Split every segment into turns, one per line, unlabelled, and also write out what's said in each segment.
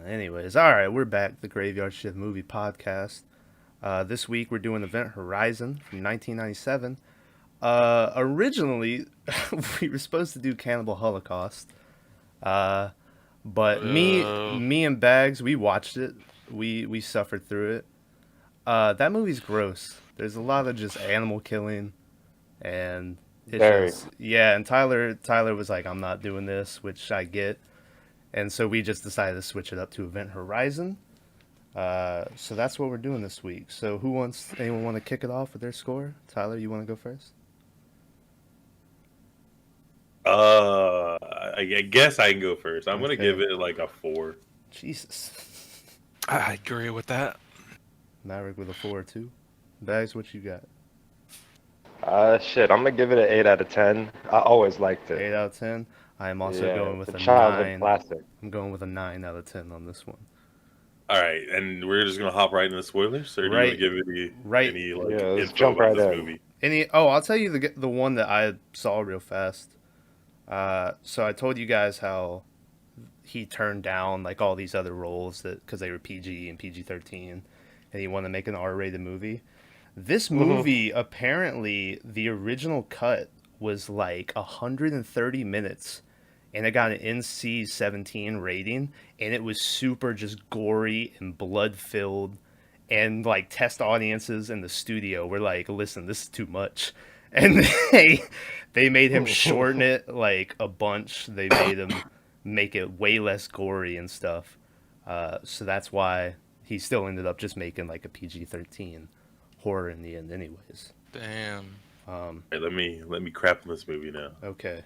Anyways, all right, we're back. The Graveyard Shift Movie Podcast. This week we're doing Event Horizon from 1997. Originally, we were supposed to do Cannibal Holocaust, but me and Bags, we watched it. We suffered through it. That movie's gross. There's a lot of just animal killing, and it's
Very.
just yeah. And Tyler was like, "I'm not doing this," which I get. And so we just decided to switch it up to Event Horizon. So that's what we're doing this week. So anyone want to kick it off with their score? Tyler, you want to go first?
I guess I can go first. I'm gonna
Okay.
give it like a 4.
Jesus.
I agree with that.
Maverick with a 4 too. Bags, what you got?
I'm gonna give it an 8 out of 10. I always liked it.
8 out of 10. I am also going with
it's
a
childhood
9.
classic.
I'm going with a 9 out of 10 on this one.
All right, and we're just gonna hop right into the spoilers, or do
Right.
you want to give any like
let's
info
jump
about
right
this
in.
movie?
I'll tell you the one that I saw real fast. So I told you guys how he turned down like all these other roles because they were PG and PG-13, and he wanted to make an R-rated movie. This movie, apparently, the original cut was like 130 minutes, and it got an NC-17 rating, and it was super just gory and blood-filled, and like test audiences in the studio were like, listen, this is too much. And they made him shorten it like a bunch. They made him make it way less gory and stuff. So that's why he still ended up just making like a PG-13 horror in the end anyways.
Damn.
Hey, let me crap on this movie now.
Okay.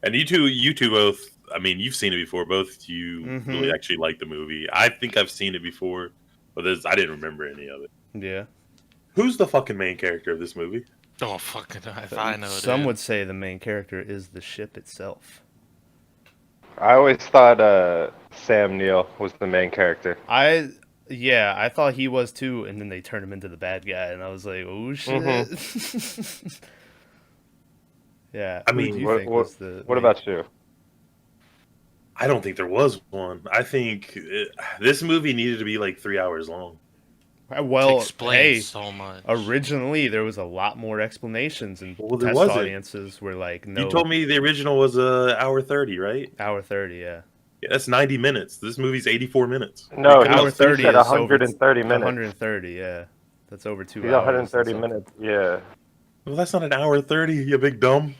And you two both. I mean, you've seen it before. Both you really actually like the movie. I think I've seen it before, but I didn't remember any of it.
Yeah.
Who's the fucking main character of this movie?
Oh, fucking if I know it.
Some would say the main character is the ship itself.
I always thought Sam Neill was the main character.
I thought he was too, and then they turned him into the bad guy, and I was like, oh shit. Yeah.
I mean,
What about you?
I don't think there was one. I think this movie needed to be like 3 hours long.
Well,
explains so much.
Originally there was a lot more explanations, and
Well, there
test
wasn't.
audiences were like, no.
You told me the original was hour 30, right?
Hour 30, yeah.
Yeah, that's 90 minutes. This movie's 84 minutes.
No,
Hour
he
30
said
is
130 minutes.
130, yeah. That's over 2
He's
hours.
130 minutes. Yeah.
Well, that's not an hour 30, you big dumb.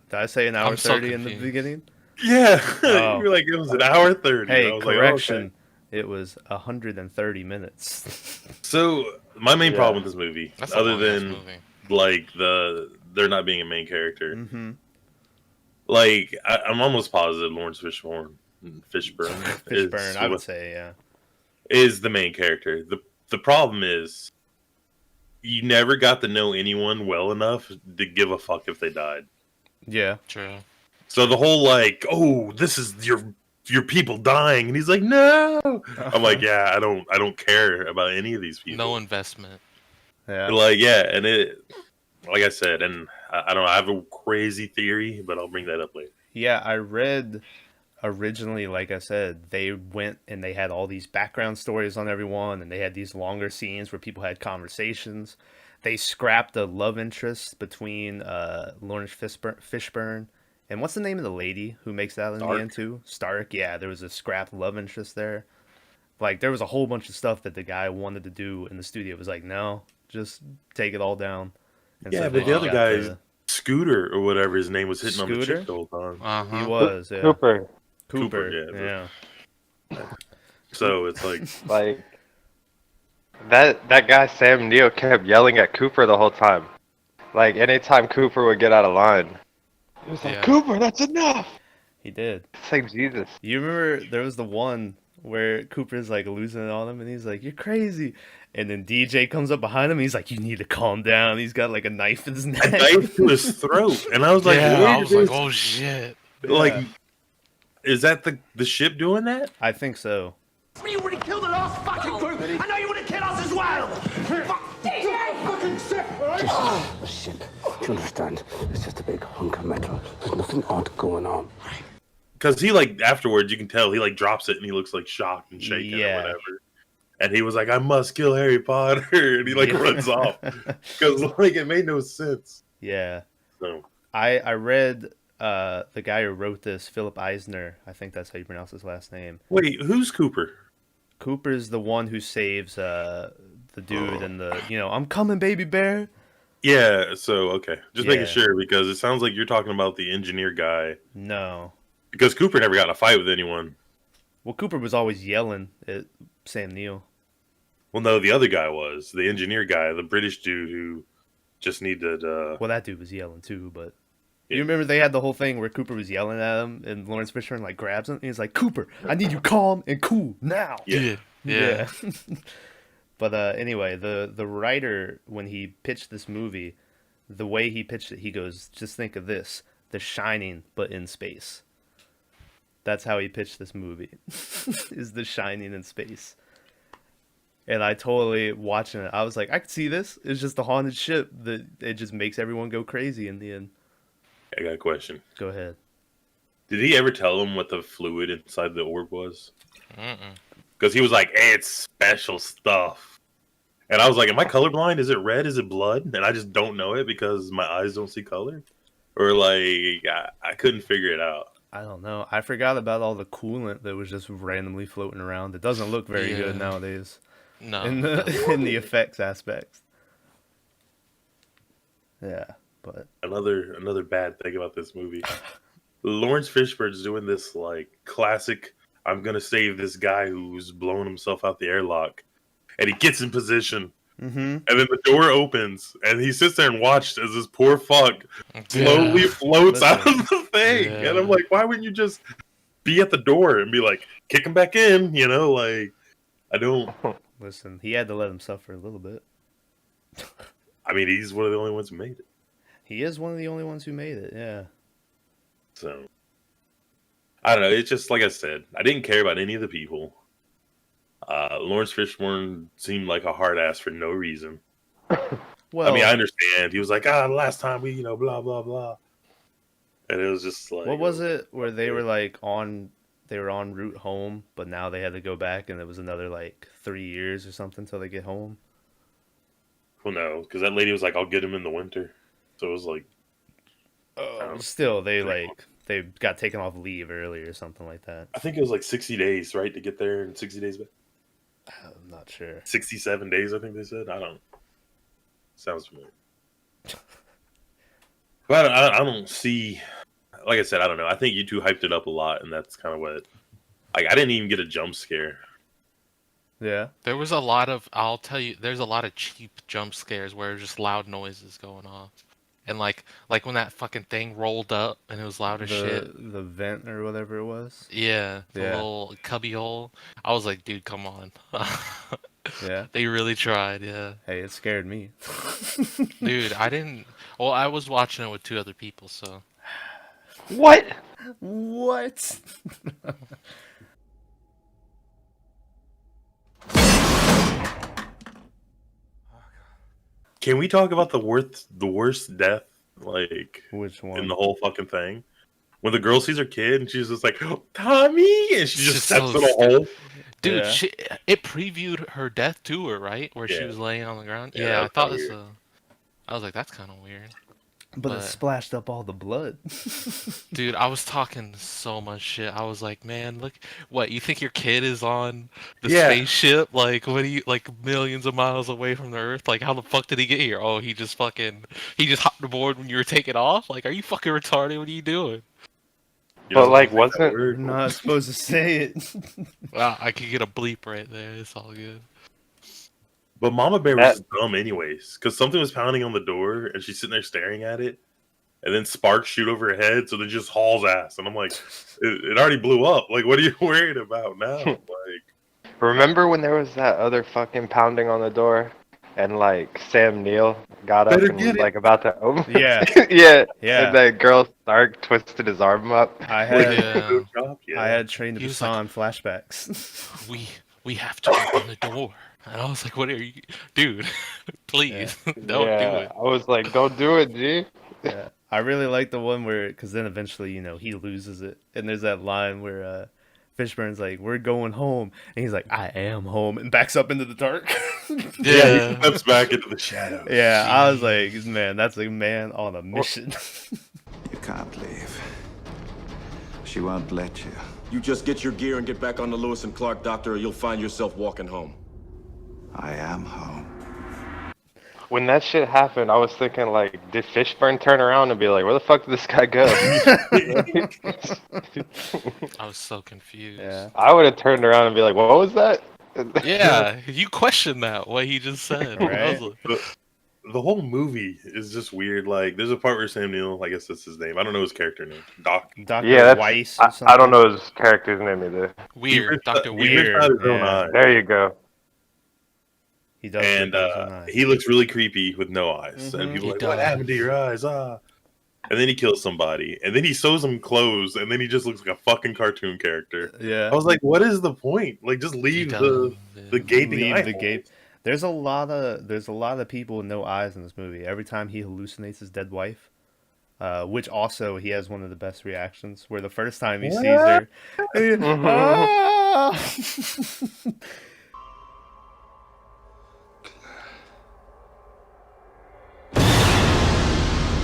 Did I say an hour
I'm so
30 in the
confused.
beginning?
Yeah,
Oh.
you were like, it was an hour 30.
Hey,
I was like,
correction.
oh, okay.
It was 130 minutes.
So, my main
Yeah.
problem with this movie,
That's a
other
long-ass
than
movie.
like there not being a main character,
Mm-hmm.
like I'm almost positive Laurence Fishburne
Fishburne, I would say, yeah.
is the main character. The problem is you never got to know anyone well enough to give a fuck if they died.
Yeah.
True.
So the whole like, oh, this is your people dying, and he's like, no. I'm like, yeah, I don't care about any of these people.
No investment.
Yeah.
Like, yeah, and like I said, and I don't know, I have a crazy theory, but I'll bring that up later.
Yeah, I read originally, like I said, they went and they had all these background stories on everyone, and they had these longer scenes where people had conversations. They scrapped a love interest between Laurence Fishburne and what's the name of the lady who makes that in the end too? Stark. Yeah, there was a scrapped love interest there. Like, there was a whole bunch of stuff that the guy wanted to do, and the studio was like, no, just take it all down. And
Yeah,
so
but
they
the other
got
guy's Scooter or whatever his name was hitting on the
Scooter?
chick the whole time.
Uh-huh.
He was, yeah.
Cooper.
Cooper, yeah.
So it's like,
Like that guy Sam Neill kept yelling at Cooper the whole time. Like anytime Cooper would get out of line, he was like,
Yeah.
"Cooper, that's enough."
He did.
It's like Jesus.
You remember there was the one where Cooper's like losing it on him, and he's like, "You're crazy," and then DJ comes up behind him, and he's like, "You need to calm down." He's got like a knife in his neck.
a knife to his throat, and I was like,
Yeah,
where
I
did
was like,
this-
oh shit.
like, is that the ship doing that?
I think so.
You would have killed the last fucking group. I know you would have killed us as well. Fuck DJ! Fucking sick, right?
The ship, do you understand? It's just a big hunk of metal. There's nothing odd going on.
because he like afterwards you can tell he like drops it and he looks like shocked and shaken or
Yeah.
whatever. And he was like, "I must kill Harry Potter," and he like runs off because like it made no sense.
Yeah.
So
I read the guy who wrote this, Philip Eisner, I think that's how you pronounce his last name.
wait, who's Cooper?
Cooper's the one who saves the dude and the, I'm coming, baby bear.
Yeah, so okay, just making
Yeah.
sure because it sounds like you're talking about the engineer guy.
No.
Because Cooper never got in a fight with anyone.
Well, Cooper was always yelling at Sam Neill.
Well, no, the other guy was the engineer guy, the British dude who just needed.
Well, that dude was yelling too, but
Yeah.
you remember they had the whole thing where Cooper was yelling at him and Laurence Fishburne like grabs him and he's like, "Cooper, I need you calm and cool now."
Yeah.
Yeah.
But anyway, the writer, when he pitched this movie, the way he pitched it, he goes, "Just think of this: The Shining, but in space." That's how he pitched this movie. Is The Shining in space. And I totally watching it. I was like, I could see this. It's just a haunted ship that it just makes everyone go crazy in the end.
I got a question.
Go ahead.
Did he ever tell him what the fluid inside the orb was?
Mm-mm.
Because he was like, "Hey, it's special stuff," and I was like, "Am I colorblind? Is it red? Is it blood?" And I just don't know it because my eyes don't see color, or like I couldn't figure it out.
I don't know. I forgot about all the coolant that was just randomly floating around. It doesn't look very good
Yeah.
nowadays
No.
in the in the effects aspects. Yeah, but
Another bad thing about this movie. Lawrence Fishburne's doing this like classic "I'm gonna save this guy who's blown himself out the airlock," and he gets in position, and then the door opens, and he sits there and watches as this poor fuck slowly floats out of the thing.
Yeah.
And I'm like, why wouldn't you just be at the door and be like, kick him back in? Like I don't.
listen, he had to let him suffer a little bit.
I mean, he's one of the only ones who made it.
He is one of the only ones who made it. Yeah.
So I don't know. It's just like I said, I didn't care about any of the people. Lawrence Fishburne seemed like a hard ass for no reason.
Well,
I mean, I understand. He was like, the last time we, blah blah blah, and it was just like,
what was it where they were like they were en route home, but now they had to go back, and it was another like 3 years or something till they get home.
Well, no, because that lady was like, "I'll get him in the winter," so it was like,
Still, they got taken off leave early or something like that.
I think it was like 60 days, right, to get there, and 60 days back.
I'm not sure.
67 days, I think they said. I don't. Sounds familiar. But I don't see. Like I said, I don't know. I think you two hyped it up a lot, and that's kind of what. Like, I didn't even get a jump scare.
Yeah.
There was a lot of, I'll tell you, there's a lot of cheap jump scares where just loud noises going off. And like when that fucking thing rolled up and it was loud as shit.
The vent or whatever it was.
Yeah, the
Yeah.
little cubby hole. I was like, dude, come on.
Yeah.
They really tried, yeah.
Hey, it scared me.
Dude, I didn't. Well, I was watching it with 2 other people, so.
What?
What?
Can we talk about the worst death, like,
Which one?
in the whole fucking thing? When the girl sees her kid and she's just like, "Oh, Tommy!" and she just
Just
steps
so
in a hole.
Dude,
Yeah.
it previewed her death to her, right? Where she
Yeah.
was laying on the ground.
Yeah,
Yeah,
that
I
was
thought
kinda
this.
weird.
I was like, that's kind of weird.
But it
but-
splashed up all the blood.
Dude, I was talking so much shit. I was like, man, look, what, you think your kid is on the
Yeah.
spaceship? Like, what do you, like, millions of miles away from the Earth? Like, how the fuck did he get here? Oh, he just hopped aboard when you were taking off? Like, are you fucking retarded? What are you doing?
You
But,
know,
like,
that
wasn't-
You're
word.
not supposed to say it.
Well, I could get a bleep right there. It's all good.
But Mama Bear was
That-
just dumb anyways, because something was pounding on the door, and she's sitting there staring at it, and then sparks shoot over her head, so they just hauls ass, and I'm like, it already blew up. Like, what are you worried about now? Like,
Remember when there was that other fucking pounding on the door, and like Sam Neill got up
Better
and
get
was
it.
like about to open?
Yeah.
yeah.
Yeah.
And the girl Stark twisted his arm up.
I
like,
had
Yeah.
yeah.
I had Train to
He was
Busan flashbacks.
We have to open the door. And I was like, what are you, dude? Please, don't do
yeah.
it.
I was like, don't do it, G.
Yeah. I really like the one where, because then eventually, he loses it, and there's that line where Fishburne's like, "We're going home," and he's like, "I am home," and backs up into the dark.
Yeah, he steps back into the shadows.
Yeah, I was like, man, that's a man on a mission.
You can't leave. She won't let you.
You just get your gear and get back on the Lewis and Clark, Doctor, or you'll find yourself walking home.
I am home.
When that shit happened, I was thinking, like, did Fishburne turn around and be like, where the fuck did this guy go?
I was so confused.
Yeah.
I would have turned around and be like, what was that?
Yeah, you questioned that, what he just said.
Right.
I was like,
The whole movie is just weird. Like, there's a part where Sam Neill, I guess that's his name. I don't know his character name. Doc.
Dr.
Yeah, that's,
Weiss or something.
I don't know his character's name either.
weird, Dr.
He
Weird.
ripped out his own
Yeah.
eye.
There you go.
He does.
And
rip out his own eye.
he looks really creepy with no eyes. And
Mhm.
people are like,
He
what
does.
happened to your eyes? Ah. And then he kills somebody. And then he sews them clothes. And then he just looks like a fucking cartoon character.
Yeah.
I was like, what is the point? Like, just
He
leave
does.
the gaping
Leave
eye
the
hole.
gape. There's a lot of people with no eyes in this movie. Every time he hallucinates his dead wife, which also he has one of the best reactions. Where the first time he sees her, "Ah!"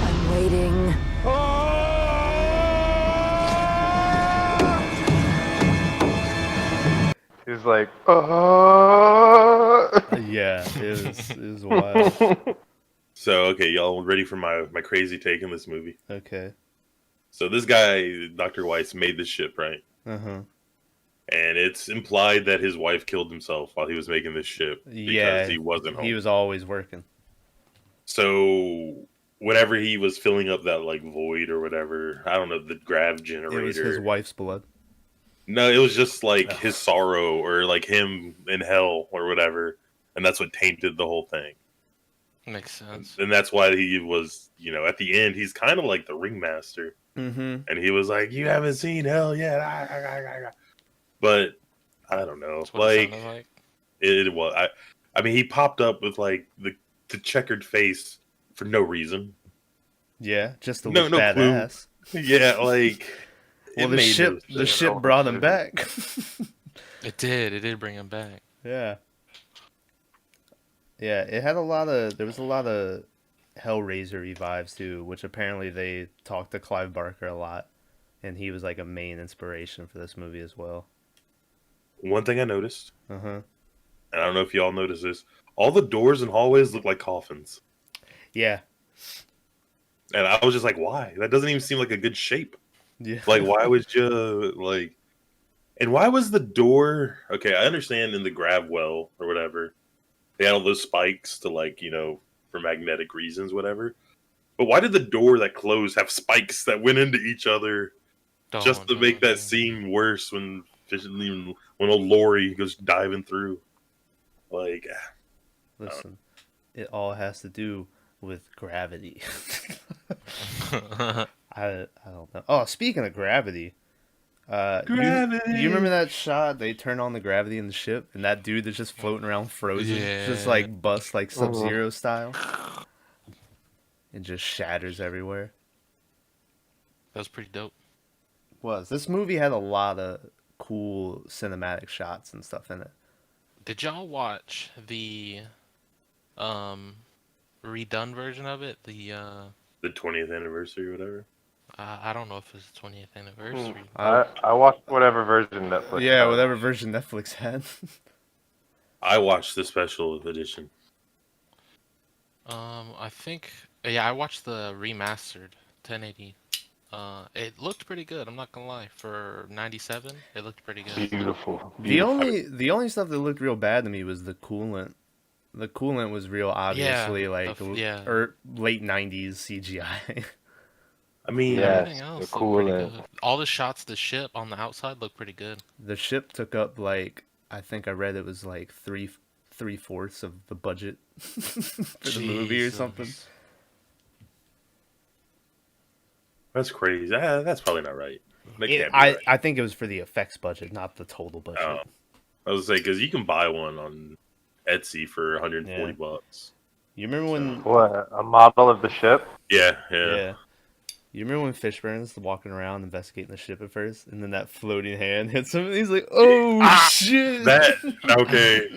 I'm waiting.
He's like,
Yeah, it was wild.
So, okay, y'all ready for my crazy take in this movie?
Okay.
So this guy, Dr. Weiss, made this ship, right?
Uh-huh.
And it's implied that his wife killed himself while he was making this ship because
Yeah,
he wasn't home.
He was always working.
So whenever he was filling up that like void or whatever, I don't know, the grav
It
generator.
was his wife's blood.
No, it was just like his sorrow or like him in hell or whatever, and that's what tainted the whole thing.
Makes sense.
And that's why he was, at the end, he's kind of like the ringmaster.
Mm-hmm.
And he was like, "You haven't seen hell yet." But I don't know.
That's what it
Like
sounded like.
it was. I mean, he popped up with like the checkered face for no reason.
Yeah, just to
No-
look
no clue.
badass.
Yeah, like.
Well,
it
the
made
ship
no
the
sense.
ship brought him back.
It did bring him back.
Yeah. Yeah, it had there was a lot of Hellraiser vibes too, which apparently they talked to Clive Barker a lot, and he was like a main inspiration for this movie as well.
One thing I noticed,
Uh-huh.
and I don't know if y'all noticed this, all the doors and hallways look like coffins.
Yeah.
And I was just like, why? That doesn't even seem like a good shape.
Yeah.
Like, why would you, like... And why was the door... Okay, I understand in the grab well or whatever, they had all those spikes to, like, for magnetic reasons, whatever. But why did the door that closed have spikes that went into each other just to make that scene worse when old Lori goes diving through? Like...
Listen, it all has to do with gravity. I don't know. Oh, speaking of gravity,
Gravity!
You remember that shot? They turn on the gravity in the ship, and that dude that's just floating around frozen, just
Yeah.
like busts like Sub-Zero style, and just shatters everywhere.
That was pretty dope.
This movie had a lot of cool cinematic shots and stuff in it.
Did y'all watch the redone version of it? The
20th anniversary or whatever.
I don't know if it's the 20th anniversary.
I watched whatever version Netflix.
Yeah,
had.
whatever version Netflix had.
I watched the special edition.
I think I watched the remastered 1080. It looked pretty good. I'm not gonna lie. For 97, it looked pretty good.
Beautiful.
The only stuff that looked real bad to me was the coolant. The coolant was real obviously late 90s CGI.
I mean,
Yeah.
Everything else
the
looked pretty
coolant.
good. All the shots of the ship on the outside looked pretty good.
The ship took up I think I read it was like three-fourths of the budget for the movie or something.
Jesus.
that's crazy. That's probably not right. That can't be
I
right.
I think it was for the effects budget, not the total budget.
Oh. I was saying because you can buy one on Etsy for 140
Yeah.
bucks.
You remember when?
What, a model of the ship?
Yeah.
Yeah. You remember when Fishburne's walking around investigating the ship at first, and then that floating hand hits him, and he's like, "Oh shit!"
That okay.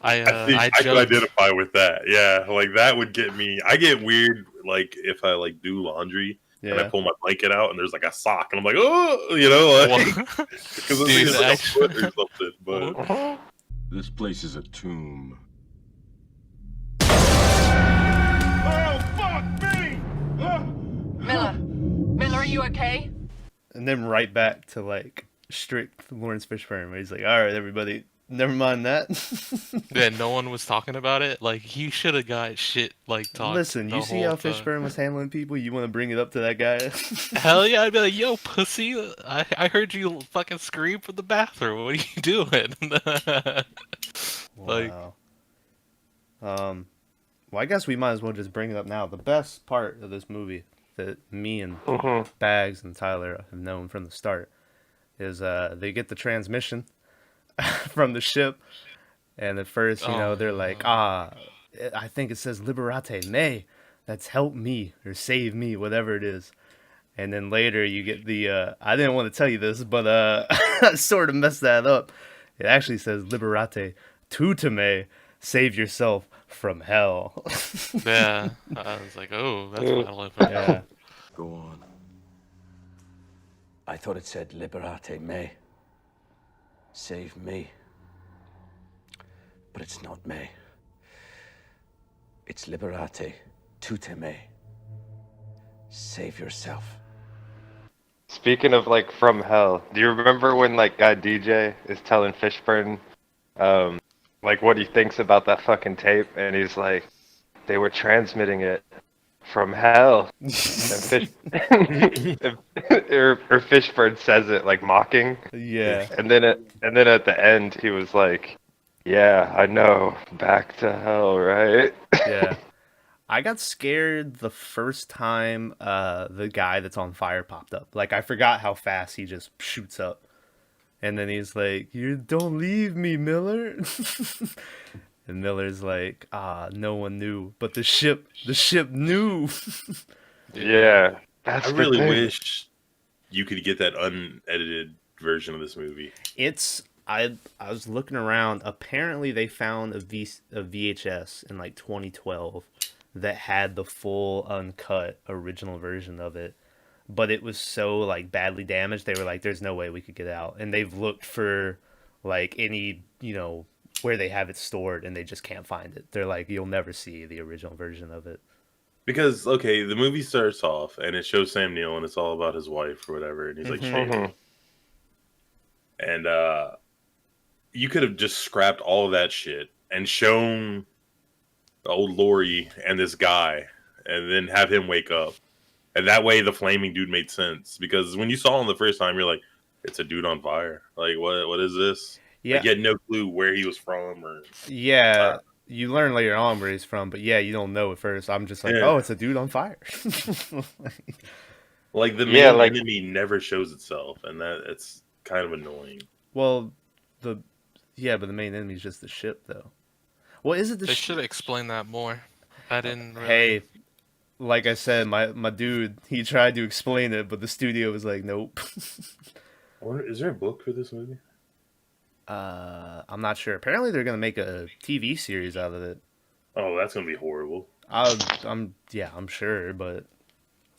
I
I could
joked.
identify with that. Yeah, like that would get me. I get weird, like if I like do laundry and I
Yeah.
pull my blanket out and there's like a sock, and I'm like, oh, you know, like because
Dude,
it's like a
actually-
foot or something. But
This place is a tomb.
Miller, are you okay?
And then right back to like strict Laurence Fishburne, where he's like, "All right, everybody, never mind that."
Yeah, no one was talking about it. Like he should have got shit like talked.
Listen,
the
you see
whole
how
time.
Fishburne was handling people? You want to bring it up to that guy?
Hell yeah, I'd be like, yo, pussy, I heard you fucking scream from the bathroom. What are you doing? Like,
Wow. Well, I guess we might as well just bring it up now. The best part of this movie that me and Bags and Tyler have known from the start is they get the transmission from the ship, and at first, you know, they're like, I think it says "Liberate me," that's help me or save me, whatever it is. And then later you get the I didn't want to tell you this, but I sort of messed that up. It actually says "Liberate tu me," save yourself from hell.
yeah, I was like, oh, that's violent.
Yeah.
Go on.
I thought it said liberate me. Save me. But it's not me. It's liberate tutte me. Save yourself.
Speaking of like from hell, do you remember when like guy DJ is telling Fishburne, like what he thinks about that fucking tape, and he's like, they were transmitting it from hell, and Fishburne says it like mocking,
Yeah.
and then at the end he was like, yeah, I know, back to hell, right?
Yeah. I got scared the first time the guy that's on fire popped up. Like, I forgot how fast he just shoots up. And then he's like, "You don't leave me, Miller." And Miller's like, no one knew. But the ship knew.
Yeah, that's
I
the
really
thing.
wish you could get that unedited version of this movie.
I was looking around. Apparently, they found a VHS in like 2012 that had the full uncut original version of it, but it was so like badly damaged. They were like, "There's no way we could get it out," and they've looked for like any where they have it stored, and they just can't find it. They're like, "You'll never see the original version of it."
Because okay, the movie starts off and it shows Sam Neill and it's all about his wife or whatever, and he's like shaving. And you could have just scrapped all of that shit and shown old Lori and this guy, and then have him wake up, and that way the flaming dude made sense. Because when you saw him the first time, you're like, it's a dude on fire. Like what is this?
Yeah,
Like, you had no clue where he was from or
yeah. You learn later on where he's from, but yeah, you don't know at first. I'm just like,
Yeah.
"Oh, it's a dude on fire."
like the main
Yeah, like-
enemy never shows itself, and it's kind of annoying.
Well, but the main enemy is just the ship, though. Well, is it the
They
ship?
should explain that more. I didn't. Really...
Hey, like I said, my dude, he tried to explain it, but the studio was like, "Nope."
I wonder, is there a book for this movie?
I'm not sure. Apparently, they're gonna make a TV series out of it.
Oh, that's gonna be horrible.
I'm sure, but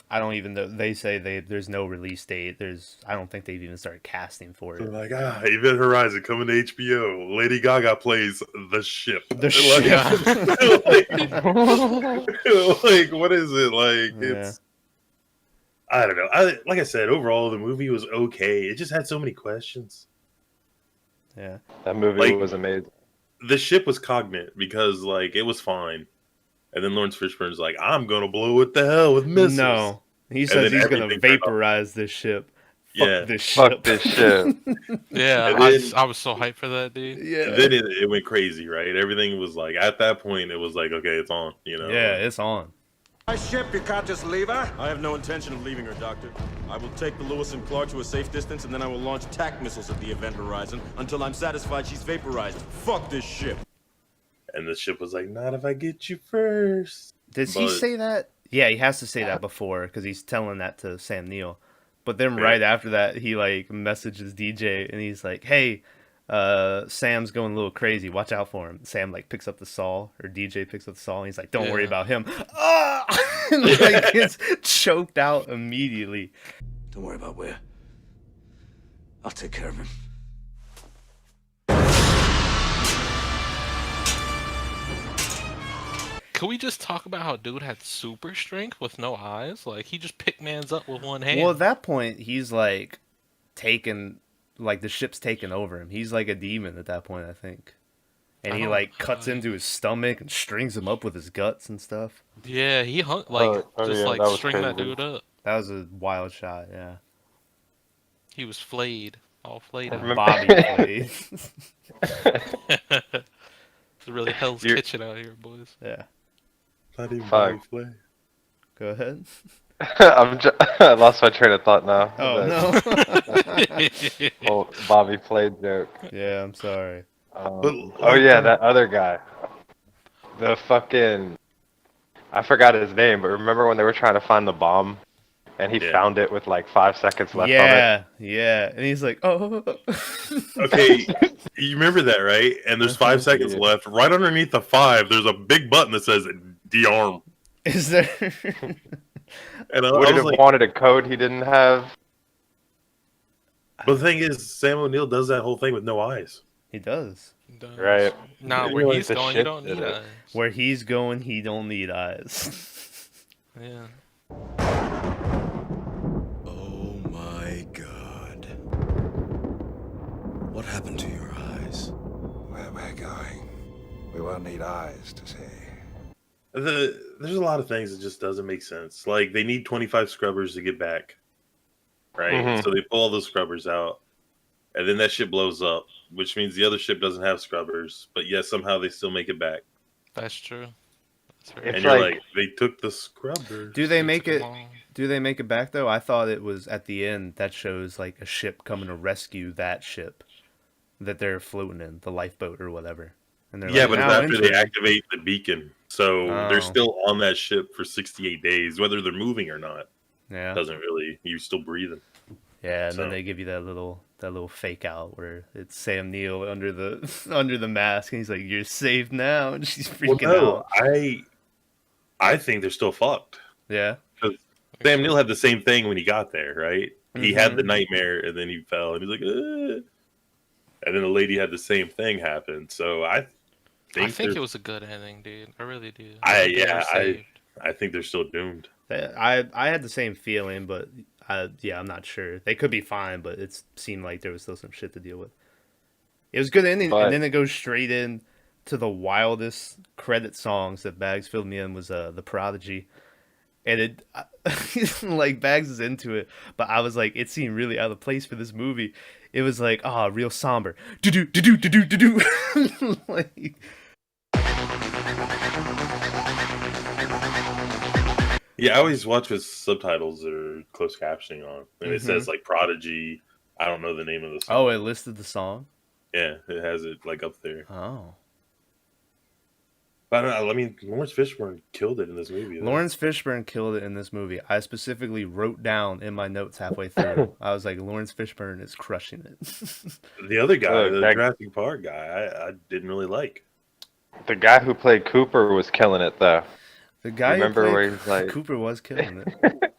I don't even know. They say there's no release date. I don't think they've even started casting for
They're
it.
like, Event Horizon coming to HBO. Lady Gaga plays the ship.
The
Like, what is it? Like,
Yeah.
it's. I don't know. Like I said, overall, the movie was okay. It just had so many questions.
Yeah.
That movie
Like-
was amazing.
The ship was cognate because, like, it was fine. And then Laurence Fishburne's like, I'm going to blow it to hell with missiles.
No, he says
then
he's gonna
everything turned off.
vaporize this ship.
Yeah.
Fuck this ship.
Fuck this shit.
Yeah,
And then-
I was so hyped for that, dude.
Yeah.
And then it went crazy, right? Everything was like, at that point, it was like, okay, it's on,
Yeah, it's on.
My ship, you can't just leave her.
I have no intention of leaving her, Doctor. I will take the Lewis and Clark to a safe distance, and then I will launch attack missiles at the Event Horizon until I'm satisfied she's vaporized. Fuck this ship.
And the ship was like, not if I get you first.
Does he
But-
say that? Yeah, he has to say that before because he's telling that to Sam Neill. But then right after that, he like messages DJ and he's like, "Hey, Sam's going a little crazy. Watch out for him." Sam like picks up the saw, or DJ picks up the saw, and he's like, "Don't worry about him." Ah! And, like gets choked out immediately.
Don't worry about where. I'll take care of him.
Can we just talk about how dude had super strength with no eyes? Like, he just picked mans up with one hand.
Well, at that point, he's like taken, like the ship's taken over him. He's like a demon at that point, I think. And he like cuts into his stomach and strings him up with his guts and stuff.
Yeah, he hung like
that
string that
crazy.
dude up.
That was a wild shot, yeah.
He was flayed, all flayed out.
Bobby played.
It's really Hell's Kitchen out here, boys.
Yeah.
Not even
Fuck.
play.
Go ahead.
I lost my train of thought now.
Oh no.
Oh, Bobby played joke.
Yeah, I'm sorry.
Oh yeah, that other guy. The fucking... I forgot his name, but remember when they were trying to find the bomb? And he found it with like 5 seconds left on it?
Yeah. And he's like, oh.
Okay, you remember that, right? And there's 5 seconds left. Right underneath the 5, there's a big button that says "de-arm."
Is there?
And I
Would
was
it have
like,
wanted a code he didn't have?
but the thing is, Sam O'Neill does that whole thing with no eyes.
He does.
Right.
Nah,
You
where
realize
he's
the
going, you
shit
don't
did
need
it.
eyes.
Where he's going, he don't need eyes.
Yeah.
Oh my God. What happened to your eyes?
Where we're going, we won't need eyes to see.
There's a lot of things that just doesn't make sense. Like, they need 25 scrubbers to get back, right?
Mhm.
So they pull all those scrubbers out, and then that ship blows up, which means the other ship doesn't have scrubbers, but yet somehow they still make it back.
That's true. That's very
It's
And you're
like-
like, they took the scrubbers.
Do they make
Took
it?
'em all.
Do they make it back though? I thought it was at the end that shows like a ship coming to rescue that ship that they're floating in, the lifeboat or whatever. And they're
Yeah,
like,
but it's
"Now
after they
enter."
activate the beacon. So
Oh.
they're still on that ship for 68 days, whether they're moving or not.
Yeah.
Doesn't really, you're still breathing.
Yeah, and
So-
then they give you that little fake out where it's Sam Neill under the under the mask, and he's like, "You're saved now," and she's freaking out.
I think they're still fucked.
Yeah,
Sam Neill had the same thing when he got there, right? He had
Mhm.
the nightmare, and then he fell, and he's like, "Ugh." And then the lady had the same thing happen. So I think
it was a good ending, dude. I really do.
I-
think they
yeah,
were saved.
I think they're still doomed.
I had the same feeling, but I'm not sure. They could be fine, but it seemed like there was still some shit to deal with. It was good ending,
But-
and then it goes straight in to the wildest credit songs that Bags filled me in was the Prodigy. And it like Bags is into it, but I was like, it seemed really out of place for this movie. It was like, real somber. Do do do do do do do. Like,
Yeah, I always watch with subtitles or closed captioning on, and it
Mhm.
says like Prodigy. I don't know the name of the song.
oh, it listed the song.
Yeah, it has it like up there.
Oh,
But I mean, Laurence Fishburne killed it in this movie. though.
Laurence Fishburne killed it in this movie. I specifically wrote down in my notes halfway through. I was like, Laurence Fishburne is crushing it.
The other guy, the
that-
Jurassic Park guy, I didn't really like.
The guy who played Cooper was killing it, though.
The guy
Remember
who played
where he's like-
Cooper was killing it.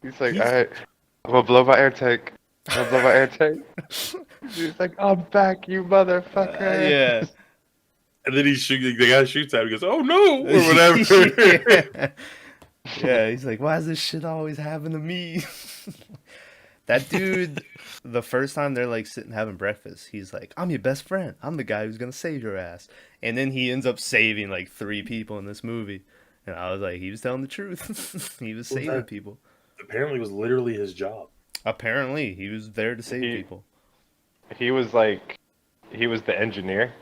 He's like, all right, I'm gonna blow my air tank. I'm gonna blow my air tank. He's like, I'm back, you motherfucker.
Yeah.
And then the guy shoots at him and goes, "Oh no!" or whatever.
yeah. Yeah, he's like, why does this shit always happen to me? That dude, the first time they're like sitting having breakfast, he's like, I'm your best friend. I'm the guy who's gonna save your ass. And then he ends up saving like 3 people in this movie. And I was like, he was telling the truth. He was saving
that?
people.
Apparently, it was literally his job.
Apparently, he was there to save
He-
people.
He was the engineer.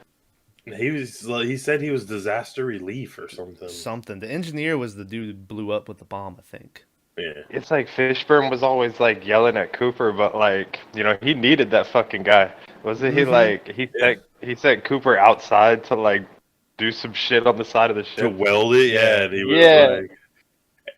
He said he was disaster relief or something.
Something. The engineer was the dude who blew up with the bomb, I think.
Yeah.
It's like Fishburne was always like yelling at Cooper, but like, you know, he needed that fucking guy. Wasn't he
Mhm.
like he sent Cooper outside to like do some shit on the side of the
To
ship?
weld it, yeah. And he was
Yeah.
like,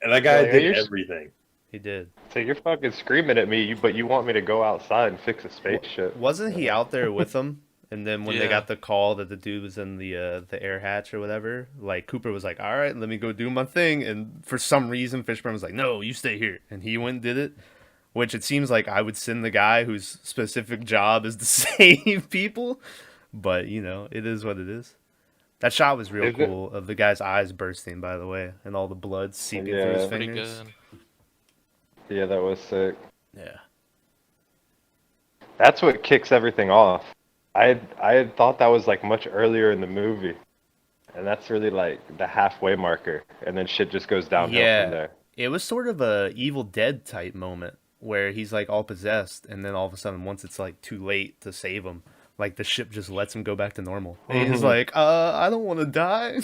And that guy
Like,
did everything.
He did.
So you're fucking screaming at me, but you want me to go outside and fix a spaceship.
Wasn't he out there with them? And then when they
Yeah.
got the call that the dude was in the air hatch or whatever, like Cooper was like, "All right, let me go do my thing." And for some reason, Fishburne was like, "No, you stay here." And he went and did it. Which it seems like I would send the guy whose specific job is to save people. But you know, it is what it is. That shot was real
Is it?
cool of the guy's eyes bursting, by the way, and all the blood seeping through
Yeah.
his
Pretty
fingers.
good.
Yeah, that was sick.
Yeah.
That's what kicks everything off. I had thought that was like much earlier in the movie, and that's really like the halfway marker, and then shit just goes downhill
Yeah.
from there.
It was sort of a Evil Dead type moment where he's like all possessed, and then all of a sudden, once it's like too late to save him, like the ship just lets him go back to normal. And he's
Mhm.
like, I don't want to die.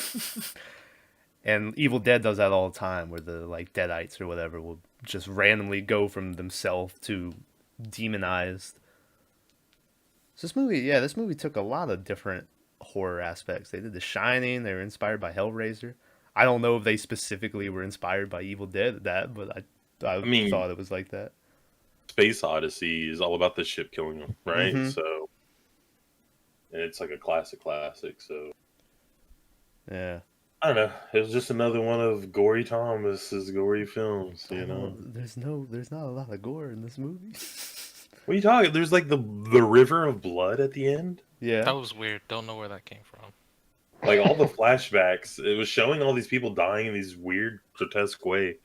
And Evil Dead does that all the time, where the like Deadites or whatever will just randomly go from themselves to demonized. So this movie took a lot of different horror aspects. They did The Shining. They were inspired by Hellraiser. I don't know if they specifically were inspired by Evil Dead at that, but I
mean-
thought it was like that.
Space Odyssey is all about the ship killing them, right?
Mhm.
So, and it's like a classic. So
Yeah.
I don't know. It was just another one of Gory Thomas's gory films, you know.
There's not a lot of gore in this movie.
What are you talking? There's like the river of blood at the end.
Yeah.
That was weird. Don't know where that came from.
Like all the flashbacks, it was showing all these people dying in these weird, grotesque way.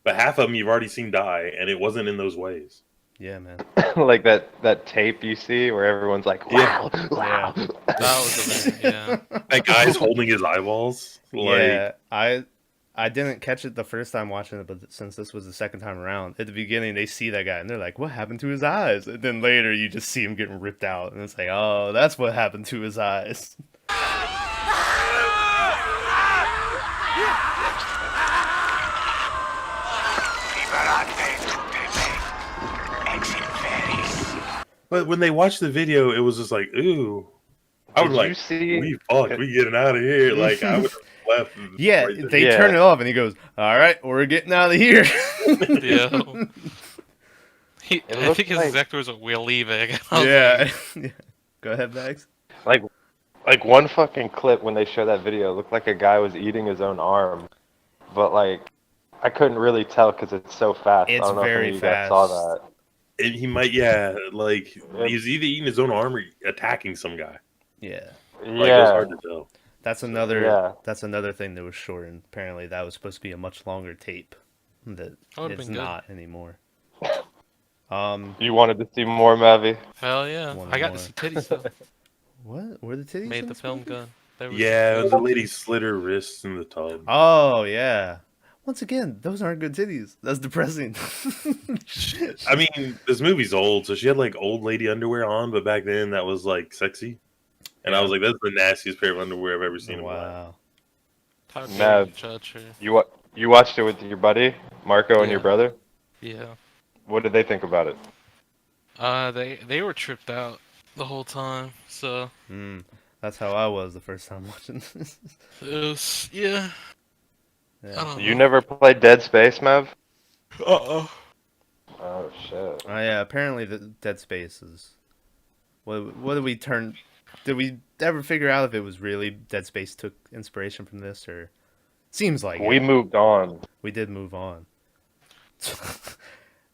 But half of them you've already seen die, and it wasn't in those ways.
Yeah, man.
Like that tape you see where everyone's like, wow, wow.
That was amazing. Yeah.
That guy's holding his eyeballs. Like,
Yeah, I didn't catch it the first time watching it, but since this was the second time around, at the beginning they see that guy and they're like, "What happened to his eyes?" And then later you just see him getting ripped out, and it's like, "Oh, that's what happened to his eyes."
but when they watched the video, it was just like, ooh. I was
Did
like,
you see-
we fucked, we getting out of here. Like, I would have left.
Yeah,
right there.
they
Yeah.
turn it off, and he goes, "All right, we're getting out of here."
Yeah.
It
I
looks
think his
like-
exact words are, "We're leaving." I was
Yeah. Yeah. Go ahead, Max.
Like one fucking clip when they show that video looked like a guy was eating his own arm, but like I couldn't really tell because it's so fast.
It's
I don't know
very
if any of you guys saw that.
And he might, like, he's either eating his own arm or attacking some guy.
Yeah.
Like, it was
Yeah,
hard to tell.
That's another
Yeah.
that's another thing that was shortened. Apparently that was supposed to be a much longer tape that
That would've
it's
been good.
not anymore.
you wanted to see more, Mavi.
Hell yeah.
One
I got
more.
to see titties though.
What? Were the titties
Made
in
the
this
film
movie?
good. They were
Yeah, the lady slid her wrists in the tub.
Oh yeah. Once again, those aren't good titties. That's depressing.
I mean, this movie's old, so she had like old lady underwear on, but back then that was like sexy. And I was like, that's the nastiest pair of underwear I've ever seen in my life.
Wow.
How dare
Nav.
you judge her?
You watched it with your buddy Marco and your
Yeah.
brother.
Yeah.
What did they think about it?
They were tripped out the whole time. So
That's how I was the first time watching this.
it was yeah.
Yeah.
I don't know.
You never played Dead Space, Mav?
Uh-oh.
Oh shit.
Oh yeah, apparently the Dead Space is. What did we turn? Did we ever figure out if it was really Dead Space took inspiration from this, or seems like
We
it.
moved on.
We did move on.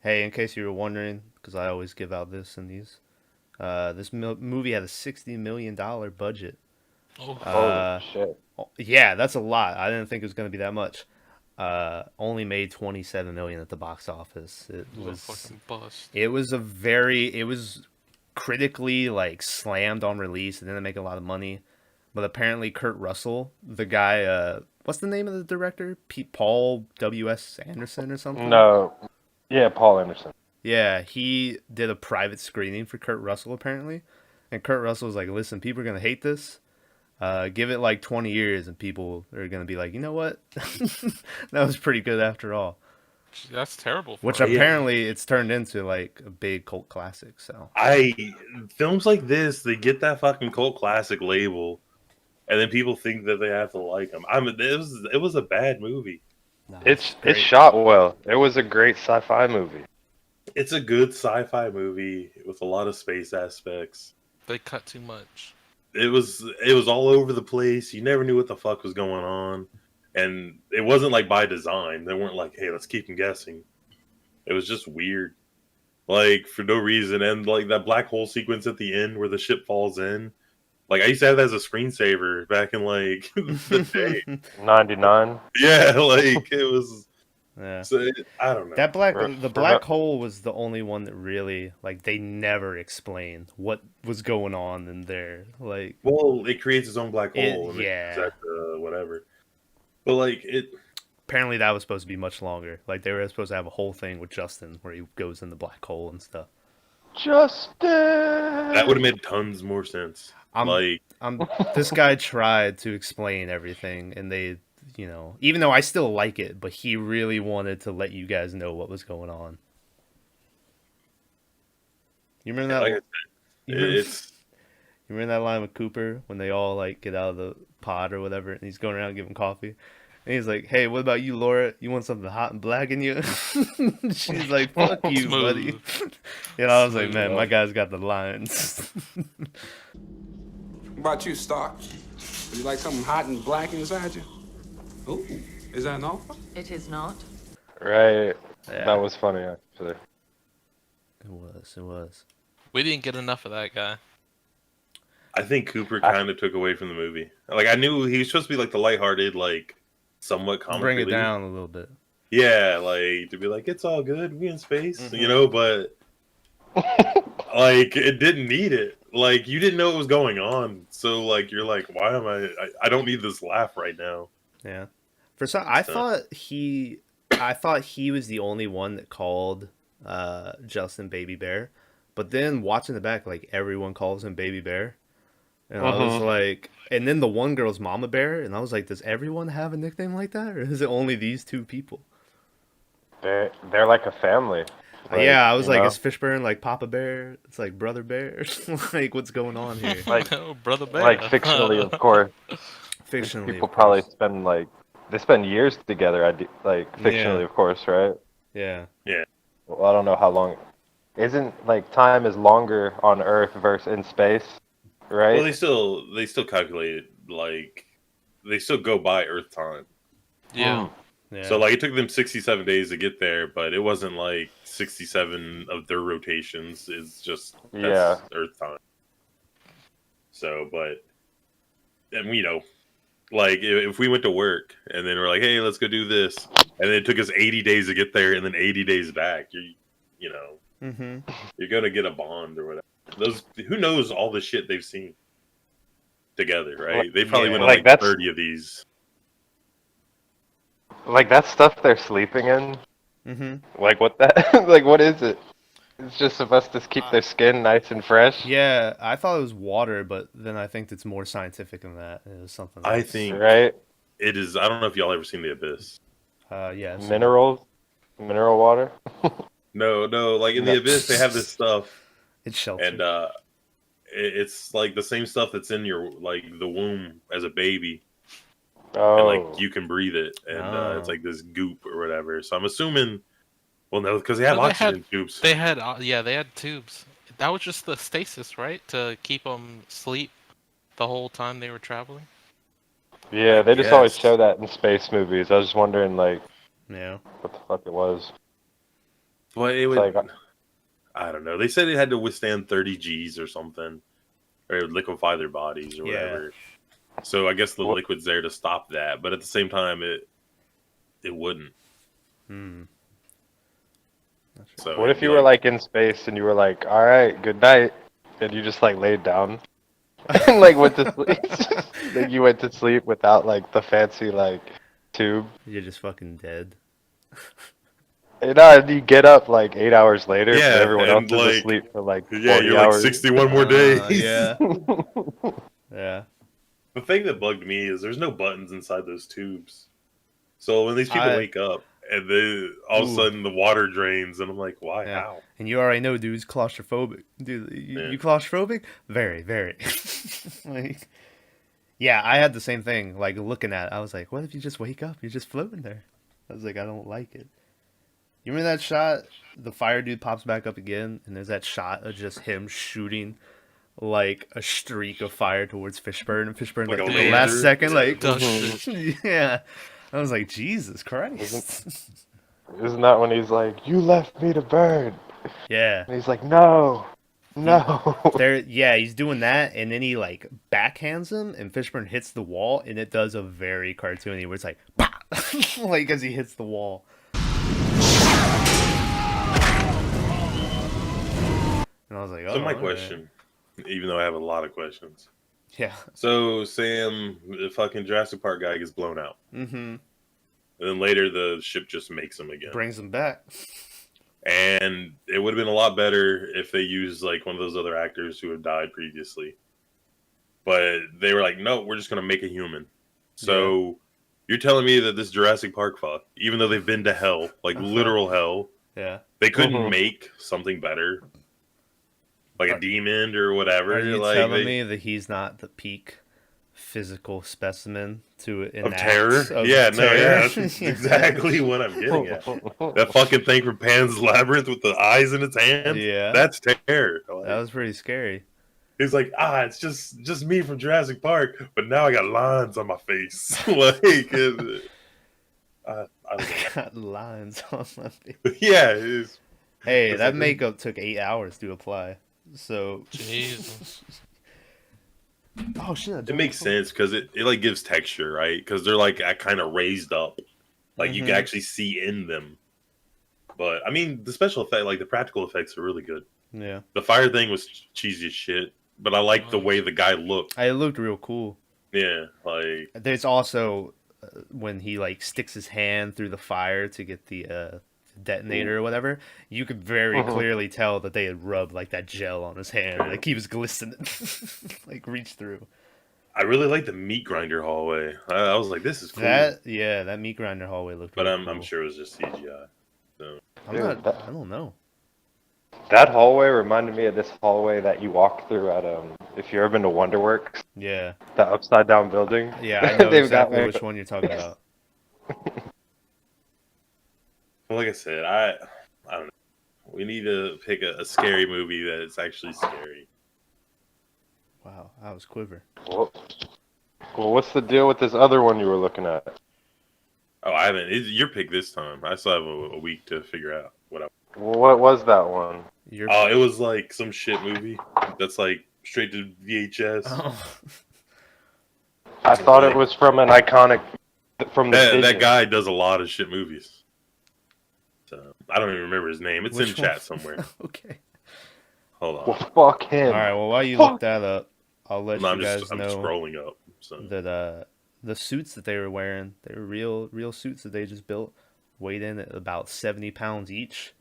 Hey, in case you were wondering, because I always give out this in these, this movie had a $60 million budget.
Oh,
Uh,
Holy shit.
Yeah, that's a lot. I didn't think it was going to be that much. Only made 27 million at the box office.
it was a fucking bust.
It was critically like slammed on release. It didn't make a lot of money, but apparently Kurt Russell, the guy, what's the name of the director? Paul W.S. Anderson or something?
No. Yeah, Paul Anderson.
Yeah, he did a private screening for Kurt Russell apparently, and Kurt Russell was like, "Listen, people are gonna hate this. Give it like 20 years, and people are gonna be like, you know what, that was pretty good after all."
That's terrible. For
Which
her.
apparently it's turned into like a big cult classic. So
Films like this, they get that fucking cult classic label, and then people think that they have to like them. It was a bad movie.
No,
It's
great.
shot well. It was a great sci-fi movie.
It's a good sci-fi movie with a lot of space aspects.
They cut too much.
It was all over the place. You never knew what the fuck was going on, and it wasn't like by design. They weren't like, "Hey, let's keep them guessing." It was just weird, like for no reason. And like that black hole sequence at the end where the ship falls in. Like I used to have that as a screensaver back in like the day.
99.
Yeah, like it was.
Yeah.
So I don't know.
The black hole was the only one that really like they never explained what was going on in there. Like,
Well, it creates its own black hole.
yeah.
Whatever. But like it.
Apparently that was supposed to be much longer. Like they were supposed to have a whole thing with Justin where he goes in the black hole and stuff.
Justin.
That would have made tons more sense.
This guy tried to explain everything, and they, even though I still like it, but he really wanted to let you guys know what was going on. You remember that?
Like I said,
you remember that line with Cooper when they all like get out of the pod or whatever, and he's going around giving coffee, and he's like, "Hey, what about you, Laura? You want something hot and black in you?" She's like, "Fuck you, buddy." I was like, "Man, my guy's got the lines."
What about you, Stark? Would you like something hot and black inside you? Ooh, is that an offer?
It is not.
Right.
Yeah.
That was funny, actually.
It was.
We didn't get enough of that guy.
I think Cooper kind of took away from the movie. Like I knew he was supposed to be like the lighthearted, like somewhat comic
Bring it
relief.
down a little bit.
Yeah, like to be like it's all good, we in space,
Mm-hmm.
But like it didn't need it. Like you didn't know what was going on, so like you're like, why am I don't need this laugh right now.
Yeah. For some, I thought he was the only one that called Justin Baby Bear, but then watching the back, like everyone calls him Baby Bear, and I was like, and then the one girl's Mama Bear, and I was like, does everyone have a nickname like that, or is it only these two people?
They're like a family. Like,
yeah, I was like, is Fishburne like Papa Bear? It's like Brother Bear. Like, what's going on here?
Like
Oh, Brother Bear.
Like fictionally, of course.
Fictionally,
People
of
probably
course.
spend years together. Fictionally, of course, right?
Yeah.
Well, I don't know how long. Isn't like time is longer on Earth versus in space, right?
Well, they still calculate it, like they still go by Earth time.
Yeah.
Yeah.
So like it took them 67 days to get there, but it wasn't like 67 of their rotations. It's just that's Earth time. So, but and like if we went to work and then we're like, hey, let's go do this, and then it took us 80 days to get there and then 80 days back, you're gonna get a bond or whatever. Who knows all the shit they've seen together, right? They probably went on like 30 of these.
Like that stuff they're sleeping in.
Mm-hmm.
Like what that? Like what is it? It's just supposed to keep their skin nice and fresh.
Yeah, I thought it was water, but then I think it's more scientific than that. It was something else.
I think
right.
It is. I don't know if y'all ever seen The Abyss.
Yeah.
Mineral water.
No. Like in The Abyss, they have this stuff.
It's sheltered.
And it's like the same stuff that's in your like the womb as a baby.
Oh.
And like you can breathe it, and it's like this goop or whatever. So I'm assuming, well, no, because they have oxygen tubes.
They had tubes. That was just the stasis, right? To keep them asleep the whole time they were traveling.
Yeah, they just always show that in space movies. I was just wondering, like, what the fuck it was.
Well, it would. Like, I don't know. They said it had to withstand 30 Gs or something, or it would liquefy their bodies or whatever. So I guess the liquid's there to stop that, but at the same time, it wouldn't. So
what if you were like in space and you were like, "All right, good night," and you just like laid down and like went to sleep? Like you went to sleep without like the fancy like tube.
You're just fucking dead.
And you get up like 8 hours later, and everyone else is
like,
asleep for like 40
you're
hours.
like 61 more days.
Yeah.
The thing that bugged me is there's no buttons inside those tubes. So when these people wake up and then all of a sudden the water drains, and I'm like, why? How?
And you already know, dude's claustrophobic. Dude, you claustrophobic? Very, very. Like, yeah, I had the same thing. Like looking at it, I was like, what if you just wake up? You're just floating there. I was like, I don't like it. You remember that shot? The fire dude pops back up again, and there's that shot of just him shooting like a streak of fire towards Fishburne, and Fishburne
Like
like
a
in the last
laser?
second, like
Does shit.
yeah. I was like, Jesus Christ.
Isn't that when he's like, "You left me to burn,"
Yeah.
and he's like, "No, no."
Yeah, he's doing that, and then he like backhands him, and Fishburne hits the wall, and it does a very cartoony where it's like, pop! Like as he hits the wall. And I was like, oh.
So my
okay.
question, even though I have a lot of questions.
Yeah.
So Sam, the fucking Jurassic Park guy, gets blown out.
Mm-hmm.
And then later the ship just makes him again.
Brings him back.
And it would have been a lot better if they used like one of those other actors who had died previously. But they were like, no, we're just going to make a human. So you're telling me that this Jurassic Park fuck, even though they've been to hell, like literal hell,
Yeah.
they couldn't make something better? Like a demon or whatever?
Are you
like,
telling me that he's not the peak physical specimen to enact
of terror? Yeah, that's exactly what I'm getting at. That fucking thing from Pan's Labyrinth with the eyes in its hand?
Yeah.
That's terror. Like,
That was pretty scary.
he's like, it's just me from Jurassic Park, but now I got lines on my face. Like, I don't know.
Got lines on my face.
Yeah. It's,
Hey, that makeup took 8 hours to apply. So
Jesus.
oh shit!
it makes sense because it like gives texture, right? Because they're like kind of raised up, like you can actually see in them. But I mean, the special effect, like the practical effects, are really good.
Yeah.
The fire thing was cheesy as shit, but I like the way the guy looked.
It looked real cool.
Yeah, like
There's also when he like sticks his hand through the fire to get the detonator or whatever. You could very clearly tell that they had rubbed like that gel on his hand. Like he was glistening, like reach through.
I really like the meat grinder hallway. I was like, this is cool.
That meat grinder hallway looked.
But
really
I'm
cool.
sure it was just CGI. So.
I don't know.
That hallway reminded me of this hallway that you walk through at if you've ever been to Wonderworks,
Yeah.
the upside down building.
Yeah, I know
They've
exactly
got,
which one you're talking about.
Well, like I said, I don't know. We need to pick a scary movie that is actually scary.
Wow, I was quiver.
Well, what's the deal with this other one you were looking at?
Oh, I haven't. It's your pick this time. I still have a week to figure out what I.
What was that one?
Oh, it was like some shit movie that's like straight to VHS.
Oh.
I thought it was from an iconic from the
that guy does a lot of shit movies. So I don't even remember his name. It's
Which
in chat
one?
somewhere.
Okay.
Hold on.
Well, fuck him.
All right. Well, while you look that up, I'll let
No,
you guys
I'm
know
scrolling up. So.
that the suits that they were wearing, they were real suits that they just built, weighed in at about 70 pounds each.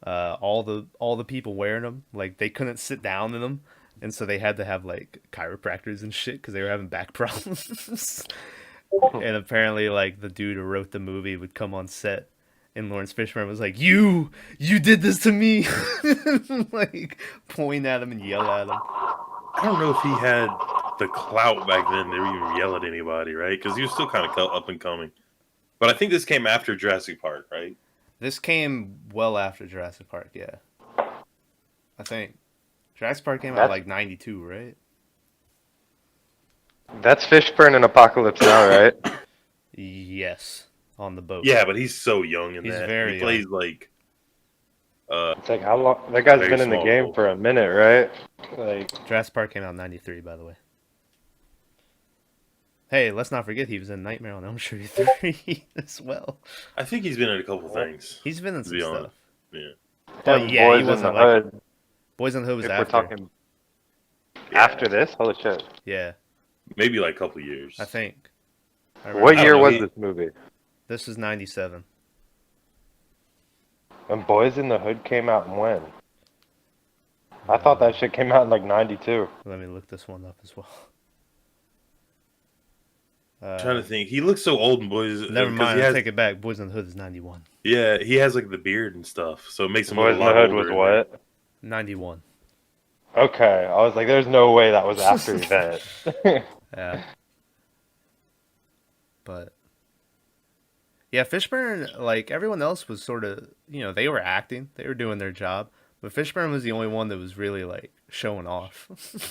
All the people wearing them, like they couldn't sit down in them, and so they had to have like chiropractors and shit because they were having back problems. And apparently, like the dude who wrote the movie would come on set, and Laurence Fishburne was like, "You did this to me," like point at him and yell at him.
I don't know if he had the clout back then to even yell at anybody, right? Because he was still kind of up and coming. But I think this came after Jurassic Park, right?
This came well after Jurassic Park, yeah. I think Jurassic Park came out like 92, right?
That's Fishburne in Apocalypse Now, right?
Yes, on the boat.
Yeah, but he's so young in
He's
that.
very
He plays
young.
like.
It's like how long? That guy's
Very
been in the
small
game
role.
for a minute, right? Like
Jurassic Park came out in 93, by the way. Hey, let's not forget he was in Nightmare on Elm Street 3 as well.
I think he's been in a couple things.
He's been in
to
some
be
stuff.
honest. Yeah.
But yeah,
Boys
he
in
wasn't
the
like
Hood.
Boys in the Hood was
If
after.
we're talking after this, holy shit!
Yeah,
Maybe like a couple years.
I think.
What
I
year
don't know,
was
he-
this movie?
This is 97.
And Boys in the Hood came out when? I thought that shit came out in like 92.
Let me look this one up as well.
I'm trying to think. He looks so old in Boys.
Never
'cause
mind,
he
I
has,
take it back. Boys in the Hood is 91.
Yeah, he has like the beard and stuff, so it makes him
Boys
look
in
a
the
lot
Hood
older
was
in
what?
91.
Okay, I was like, there's no way that was after that.
Yeah. But Yeah, Fishburne, like everyone else, was sort of, they were acting, they were doing their job, but Fishburne was the only one that was really like showing off.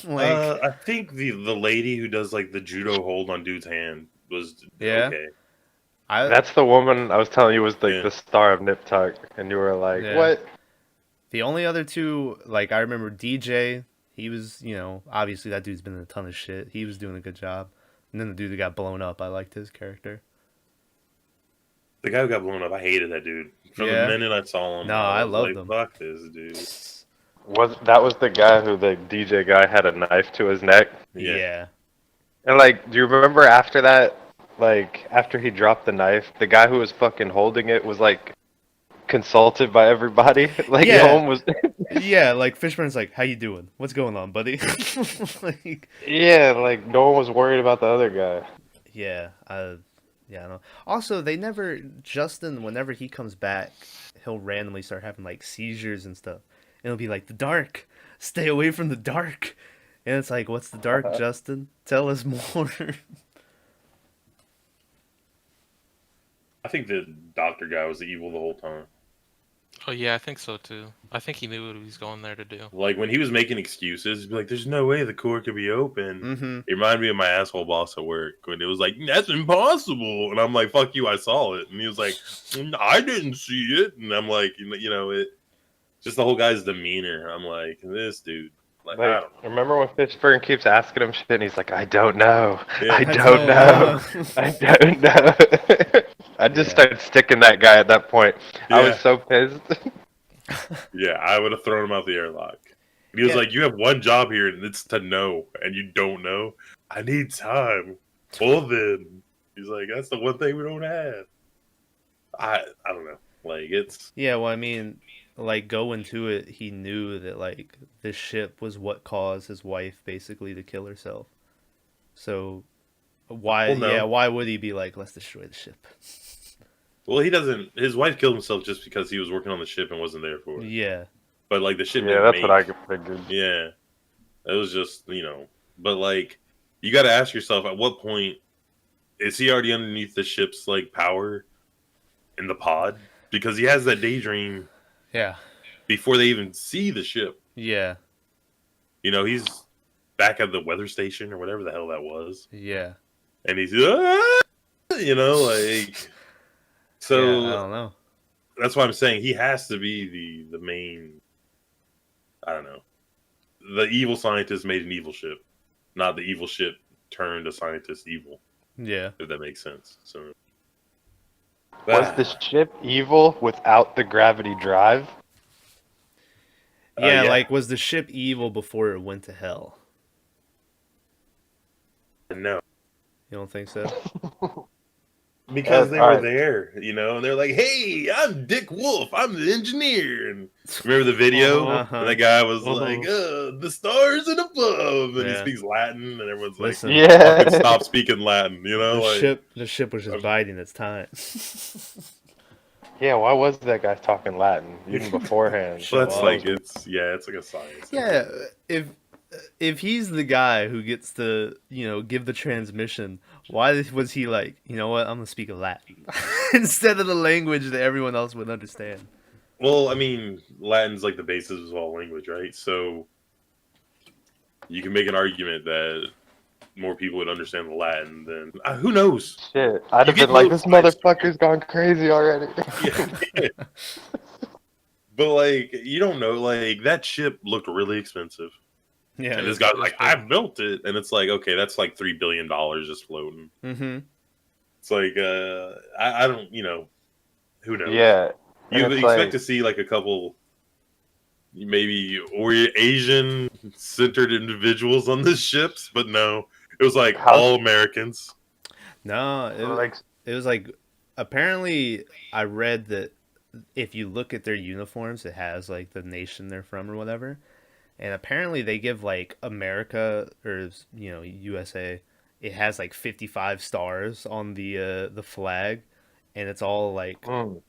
Like,
I think the lady who does like the judo hold on dude's hand was
yeah,
okay.
That's the woman I was telling you was like
Yeah.
the star of Nip Tuck, and you were like,
yeah.
"What?"
The only other two, like I remember DJ, he was, obviously that dude's been in a ton of shit. He was doing a good job. And then the dude that got blown up, I liked his character.
The guy who got blown up, I hated that dude. From
Yeah.
the minute I saw him,
No,
I
I
was
loved
like,
him.
fuck this dude.
That was the guy who the DJ guy had a knife to his neck?
Yeah.
And like, do you remember after that, like after he dropped the knife, the guy who was fucking holding it was like consulted by everybody? Like,
Yeah.
no one was.
Yeah, like Fishburne's like, "How you doing? What's going on, buddy?" Like,
Yeah, like no one was worried about the other guy.
yeah, yeah, I know. Also, they never Justin. Whenever he comes back, he'll randomly start having like seizures and stuff. And it'll be like, "The dark, stay away from the dark." And it's like, "What's the dark, Justin? Tell us more."
I think the doctor guy was the evil the whole time.
Oh yeah, I think so too. I think he knew what he was going there to do.
Like when he was making excuses, he'd be like, "There's no way the court could be open."
Mm-hmm.
It reminded me of my asshole boss at work when it was like, "That's impossible," and I'm like, "Fuck you, I saw it," and he was like, "I didn't see it," and I'm like, it just the whole guy's demeanor. I'm like, this dude. Like, I
Like,
don't know.
remember when Fishburne keeps asking him shit, and he's like, "I don't know,
Yeah.
I don't know, I don't know." I just started sticking that guy at that point. I was
Yeah.
so pissed.
Yeah, I would have thrown him out the airlock. And he was
Yeah.
like, "You have one job here, and it's to know, and you don't know. I need time." Well, then he's like, "That's the one thing we don't have." I don't know. Like it's
Yeah, well, I mean, like going to it, he knew that like this ship was what caused his wife basically to kill herself. So why,
Well, no.
yeah, why would he be like, "Let's destroy the ship"?
well, he doesn't. His wife killed himself just because he was working on the ship and wasn't there for it.
Yeah,
But like the ship,
Yeah,
didn't
that's
make.
what I figured.
Yeah, it was just But like, you got to ask yourself, at what point is he already underneath the ship's like power in the pod? Because he has that daydream
yeah,
before they even see the ship.
yeah,
He's back at the weather station or whatever the hell that was,
yeah.
and he's like. So
Yeah, I don't know.
that's why I'm saying he has to be the main. I don't know. The evil scientist made an evil ship, not the evil ship turned a scientist evil.
Yeah,
If that makes sense. So
Was the ship evil without the gravity drive?
yeah.
yeah.
Like, was the ship evil before it went to hell?
no,
You don't think so?
because they
alright.
were there, and they're like, "Hey, I'm Dick Wolf. I'm the engineer." And remember the video?
Uh-huh.
And that guy was like, "The stars and above," and he
Yeah.
speaks Latin, and everyone's like,
Listen,
Yeah.
"Fucking stop speaking Latin,"
the ship was just biding its time.
Yeah, why was that guy talking Latin even beforehand?
Well, that's
Well,
like it's like a science.
Yeah, if he's the guy who gets to, give the transmission, why was he like, "You know what? I'm gonna speak Latin," instead of the language that everyone else would understand?
Well, I mean, Latin's like the basis of all language, right? So you can make an argument that more people would understand the Latin than who knows?
Shit, I'd have
get
been like,
those
this motherfucker's gone crazy already.
Yeah. But like, you don't know. Like that ship looked really expensive,
Yeah,
and this guy's like, "I built it," and it's like, okay, that's like $3 billion just floating.
Mm-hmm.
It's like, I don't, who knows?
Yeah.
You
and it's
expect
like-
to see like a couple, maybe Asian centered individuals on the ships, but no, it was like all Americans.
No, it was like apparently I read that if you look at their uniforms, it has like the nation they're from or whatever, and apparently they give like America or USA, it has like 55 stars on the flag, and it's all like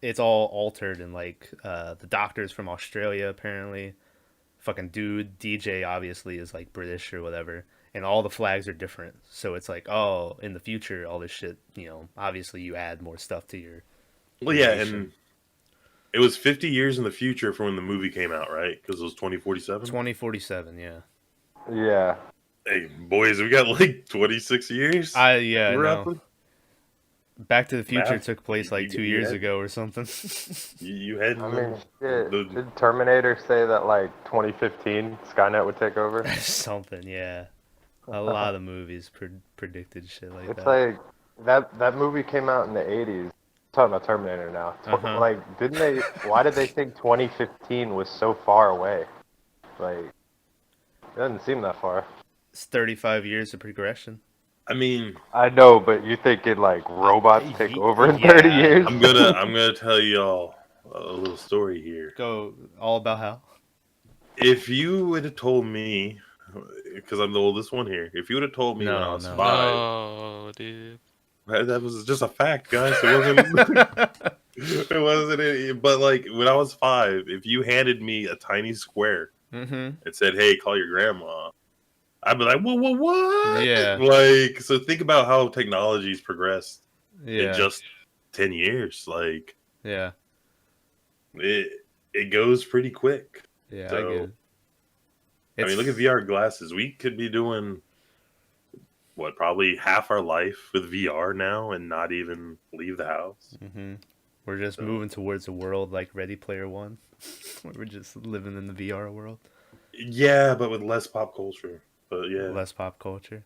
it's all altered, and like the doctor's from Australia apparently, fucking dude DJ obviously is like British or whatever, and all the flags are different. So it's like, oh, in the future, all this shit, obviously you add more stuff to
Well, yeah, and it was 50 years in the future from when the movie came out, right? Because it was 2047.
2047, yeah.
Yeah.
Hey, boys, we got like 26 years.
I
We're
know.
up.
Back to the Future
Math?
took place like 2 years ago or something.
You had.
I mean, shit. Did Terminator say that like 2015 Skynet would take over?
Something, yeah. A lot of movies predicted shit like
It's
that.
like that movie came out in the 80s. Talking about Terminator now. Like, didn't they? Why did they think 2015 was so far away? Like, it doesn't seem that far.
It's 35 years of progression.
I mean,
I know, but you thinking like robots take over in 30 years?
I'm gonna tell y'all a little story here.
Go all about how.
If you would have told me, because I'm the oldest one here, if you would have told me when I was 5,
No, dude.
that was just a fact, guys. It wasn't. It wasn't. But like when I was 5, if you handed me a tiny square and said, "Hey, call your grandma," I'd be like, what?
Yeah.
Like, so think about how technology's progressed
Yeah.
in just 10 years. Like,
yeah.
It goes pretty quick.
Yeah,
so,
I get it.
I mean, look at VR glasses. We could be doing, probably half our life with VR now and not even leave the house.
Mm-hmm. We're just moving towards a world like Ready Player One. Where we're just living in the VR world.
Yeah, but with less pop culture. But yeah,
less pop culture.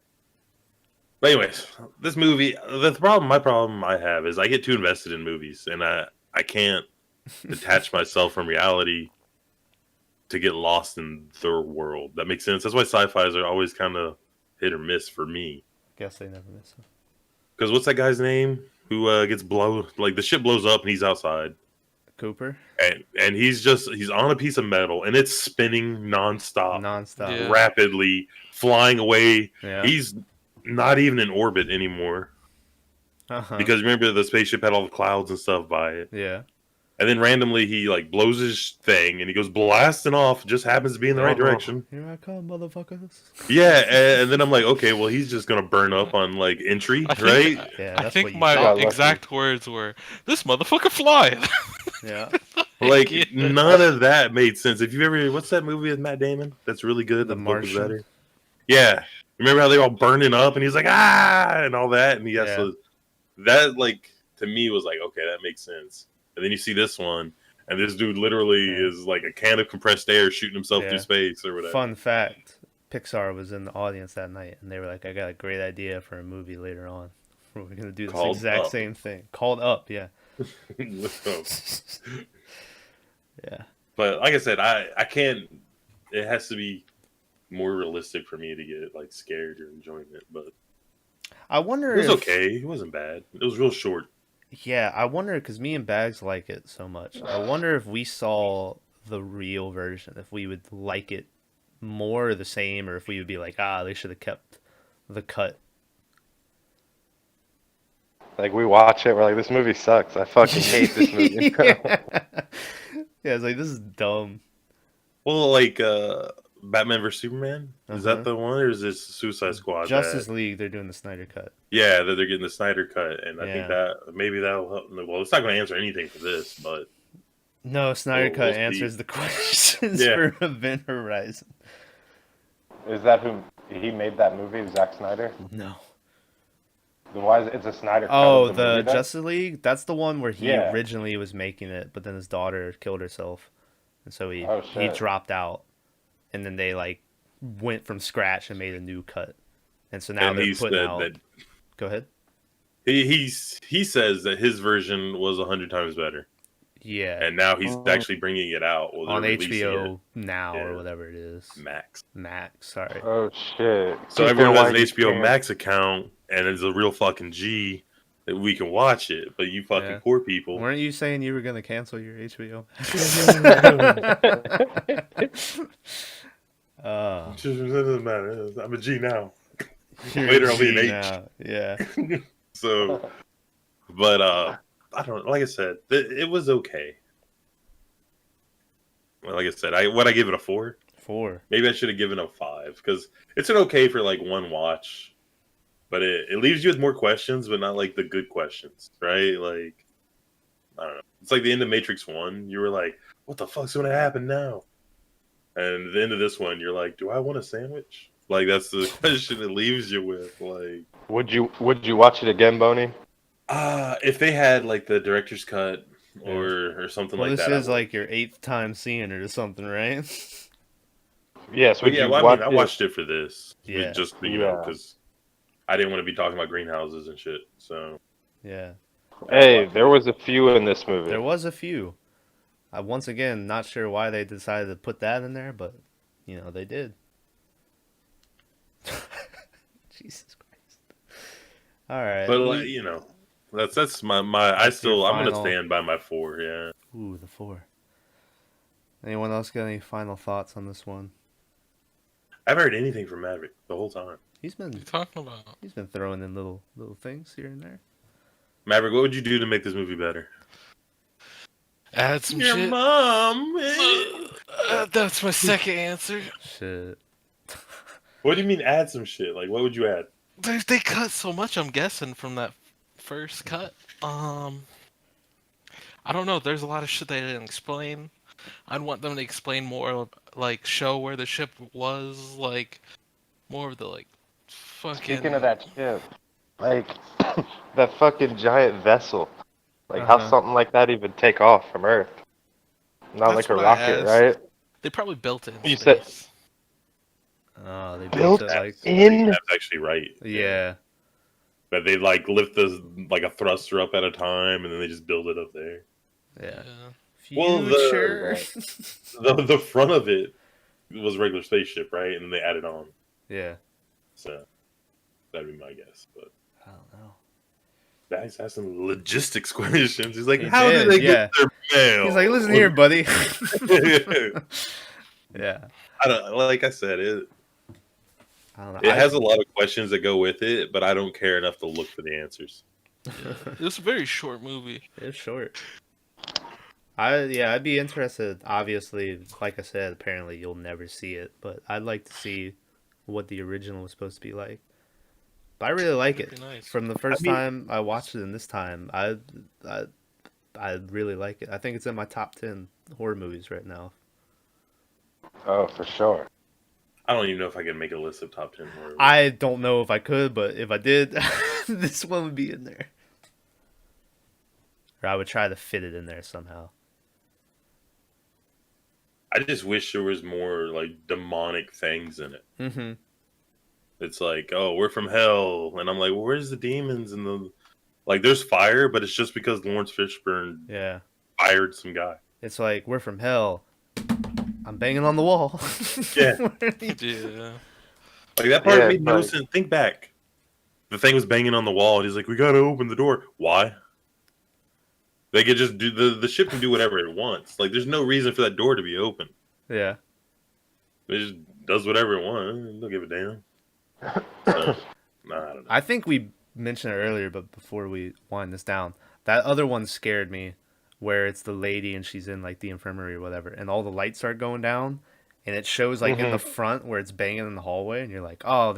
But anyways, this movie. My problem I have is I get too invested in movies, and I can't detach myself from reality to get lost in their world. That makes sense. That's why sci-fis are always kind of hit or miss for me.
Guess they never miss them.
Because what's that guy's name who gets blown? Like the ship blows up and he's outside.
Cooper.
And he's on a piece of metal and it's spinning nonstop, rapidly flying away.
Yeah.
He's not even in orbit anymore. Because remember the spaceship had all the clouds and stuff by it.
Yeah.
And then randomly he like blows his thing and he goes blasting off. Just happens to be in the right direction.
Here I come, motherfuckers.
Yeah, and then I'm like, okay, well he's just gonna burn up on like entry, right?
Yeah,
I think my exact words were, "This motherfucker flying."
Yeah.
Like none of that made sense. If you ever, what's that movie with Matt Damon? That's really good.
The Martian.
Better. Yeah, remember how they were all burning up and he's like and all that, and he has to. That like to me was like, okay, that makes sense. And then you see this one, and this dude literally is like a can of compressed air shooting himself through space or whatever.
Fun fact: Pixar was in the audience that night, and they were like, "I got a great idea for a movie later on. We're gonna do this exact same thing." Called Up, yeah. Yeah.
But like I said, I can't. It has to be more realistic for me to get like scared or enjoying it. But
I wonder.
It was okay. It wasn't bad. It was real short.
Yeah, I wonder because me and Bags like it so much. I wonder if we saw the real version, if we would like it more or the same, or if we would be like, they should have kept the cut.
Like we watch it, we're like, this movie sucks. I fucking hate this movie.
Yeah, it's like this is dumb.
Well, like Batman vs Superman, is that the one, or is this Suicide Squad?
Justice League, they're doing the Snyder cut.
Yeah, they're getting the Snyder cut, and I think that maybe that'll help. Well, it's not going to answer anything for this, but
no, Snyder cut answers the questions for Event Horizon.
Is that who he made that movie? Zack Snyder?
No.
Then why is it's a Snyder cut?
Oh,
of
the
movie,
Justice League. That's the one where he originally was making it, but then his daughter killed herself, and so he dropped out. And then they like went from scratch and made a new cut, and so now they're putting out. Go ahead.
He says that his version was 100 times better.
Yeah.
And now he's actually bringing it out
on HBO now or whatever it is.
Max.
Sorry.
Oh shit!
So everyone has an HBO Max account, and it's a real fucking G that we can watch it. But you fucking poor people.
Weren't you saying you were gonna cancel your HBO?
It doesn't matter. I'm a G now. Later I'll be an H.
Now. Yeah.
So, but I don't. Like I said, it was okay. Well, like I said, I give it a 4.
4.
Maybe I should have given it a 5 because it's an okay for like one watch, but it leaves you with more questions, but not like the good questions, right? Like I don't know. It's like the end of Matrix 1. You were like, what the fuck's going to happen now? And at the end of this one, you're like, do I want a sandwich? Like, that's the question it leaves you with. Like,
Would you watch it again, Boney?
if they had like the director's cut or something
Well,
like
this
that.
is like your 8th time seeing it or something, right?
Yes.
But
Would
yeah,
you
well, I
watch
mean, I watched it for this.
Yeah.
Just, you know, because I didn't want to be talking about greenhouses and shit. So.
Yeah.
Hey, there was a few in this movie.
There was a few. Once again, not sure why they decided to put that in there, but, you know, they did. Jesus Christ. All right.
But, like, you know, that's my I'm going to
final-
stand by my 4, yeah.
Ooh, the 4. Anyone else got any final thoughts on this one?
I haven't heard anything from Maverick the whole time.
He's
What are
been
you talking about?
throwing in little things here and there.
Maverick, what would you do to make this movie better?
Add some
Your
shit.
mom.
That's my second answer.
Shit.
What do you mean add some shit? Like, what would you add?
They cut so much, I'm guessing, from that first cut. I don't know. There's a lot of shit they didn't explain. I'd want them to explain more, like, show where the ship was, like, more of the, like, fucking...
Speaking of that ship, like, that fucking giant vessel. Like, how something like that even take off from Earth? Not
That's
like a
what I
rocket,
asked.
right?
They probably built it in
You
space.
said-
Oh, they
Built
built it like...
in?
That's actually right.
Yeah.
That they, like, lift like a thruster up at a time, and then they just build it up there.
Yeah.
Well,
Future.
the front of it was a regular spaceship, right? And then they added on.
Yeah.
So, that'd be my guess. But
I don't know.
Bags has some logistics questions. He's like,
He
how
did,
did they
yeah.
get their mail?
He's like, listen here, buddy. Yeah.
I don't, like I said, it
I don't know.
it has a lot of questions that go with it, but I don't care enough to look for the answers.
It was a very short movie.
It's short. I'd be interested. Obviously, like I said, apparently you'll never see it, but I'd like to see what the original was supposed to be like. But I really like
That'd
it.
be nice.
From the first time I watched it and this time, I really like it. I think it's in my top 10 horror movies right now.
Oh, for sure.
I don't even know if I can make a list of top 10 horror movies.
I don't know if I could, but if I did, this one would be in there. Or I would try to fit it in there somehow.
I just wish there was more like demonic things in it.
Mm-hmm.
It's like, oh, we're from hell, and I'm like, well, where's the demons and the like? There's fire, but it's just because Laurence Fishburne fired some guy.
It's like, we're from hell. I'm banging on the wall.
Yeah.
Yeah.
Like that part made no sense. Think back. The thing was banging on the wall, and he's like, we gotta open the door. Why? They could just do the ship can do whatever it wants. Like there's no reason for that door to be open.
Yeah.
It just does whatever it wants. Don't give a damn. So, nah, I don't know.
I think we mentioned it earlier, but before we wind this down, that other one scared me, where it's the lady and she's in like the infirmary or whatever, and all the lights start going down, and it shows like in the front where it's banging in the hallway, and you're like, oh,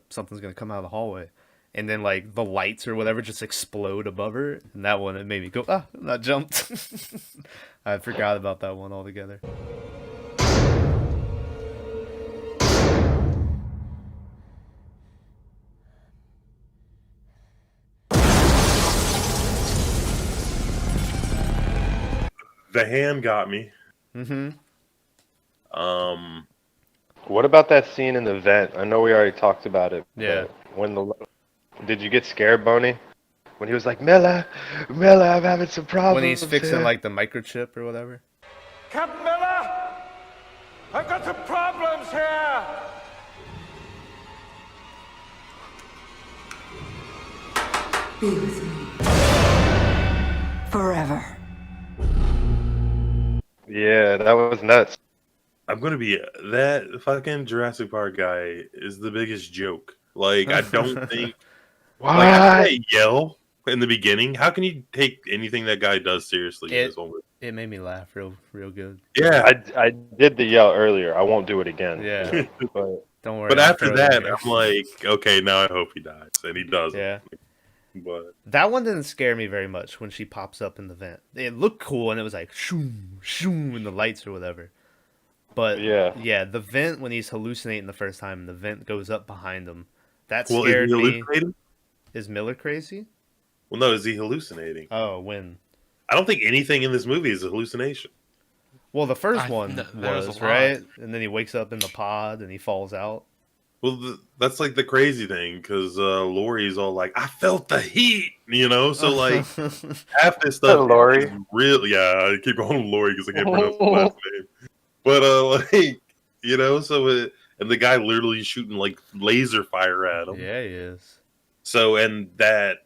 something's gonna come out of the hallway, and then like the lights or whatever just explode above her, and that one it made me go, and I jumped. I forgot about that one altogether.
The hand got me.
Mm-hmm.
What about that scene in the vent? I know we already talked about it.
Yeah.
Did you get scared, Boney? When he was like, Miller, I'm having some problems.
When he's fixing
here."
like the microchip or whatever.
Captain Miller! I've got some problems here!
Be with me. Forever.
Yeah, that was nuts.
I'm gonna be that fucking Jurassic Park guy is the biggest joke. Like I don't think
What?
like after that yell in the beginning, how can you take anything that guy does seriously in this whole movie?
It made me laugh real good.
Yeah.
I did the yell earlier. I won't do it again.
Yeah.
But
Don't worry.
But
I'll
after
throw it in
that,
there.
I'm like, okay, now I hope he dies, and he doesn't.
Yeah.
But
That one didn't scare me very much when she pops up in the vent. It looked cool and it was like shoom, shoom in the lights or whatever. But
Yeah.
yeah, the vent when he's hallucinating the first time and the vent goes up behind him. That
well, is he
scared me.
hallucinating?
Is Miller crazy?
Well, no, is he hallucinating?
Oh, when?
I don't think anything in this movie is a hallucination.
Well, the first
I-
one
no, there's a
was,
lot.
right? And then he wakes up in the pod and he falls out.
Well, that's like the crazy thing because Lori's all like, "I felt the heat," you know. So like, half this stuff
Lori.
is real. Yeah, I keep calling him Lori because I can't pronounce his last name. But like, you know, and the guy literally shooting like laser fire at him.
Yeah, he is.
So and that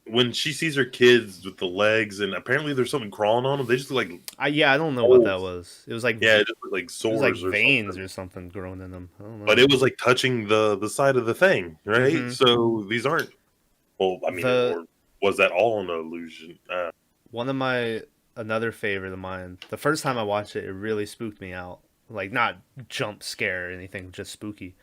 when she sees her kids with the legs and apparently there's something crawling on them, they just look like
I don't know what that was. It was like
yeah, it just looked like
it
sores
was like
or
veins
something.
or something growing in them. I don't know.
But it was like touching the side of the thing, right?
Mhm.
So these aren't. Well, I mean,
The-
or was that all an illusion?
One of another favorite of mine. The first time I watched it, it really spooked me out. Like not jump scare or anything, just spooky.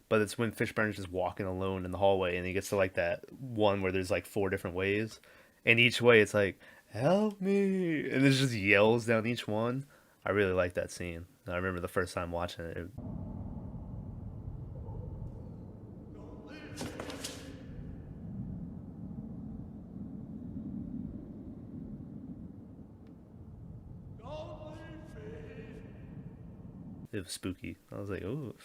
But it's when Fishburne's just walking alone in the hallway, and he gets to like that one where there's like 4 different ways, and each way it's like "Help me," and it just yells down each one. I really like that scene. I remember the first time watching it. It was spooky. I was like, "Oh."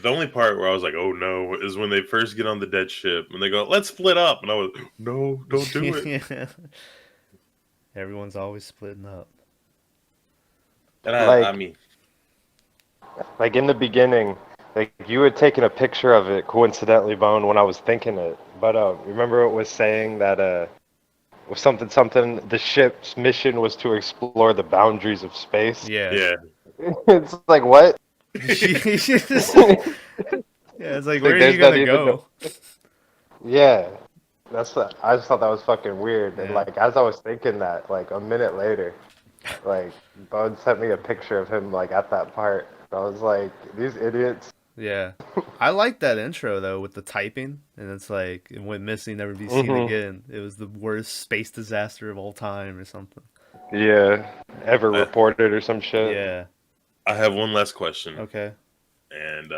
The only part where I was like, "Oh no," is when they first get on the dead ship and they go, "Let's split up," and I was, "No, don't do it."
Yeah. Everyone's always splitting up.
And
Like-
I mean,
Like in the beginning, like you had taken a picture of it coincidentally, Bone, when I was thinking it. But remember it was saying that was something. The ship's mission was to explore the boundaries of space.
Yeah.
yeah,
It's like what?
Yeah, it's like,
Like,
where are
there's
you
not
gonna
even
go?
Yeah, I just thought that was fucking weird. And
Yeah.
like as I was thinking that, like a minute later, like Bone sent me a picture of him like at that part. I was like, these idiots.
Yeah. I like that intro though with the typing, and it's like it went missing, never be seen
Mhm.
again. It was the worst space disaster of all time or something.
Yeah, ever reported or some shit.
Yeah.
I have one last question,
Okay.
and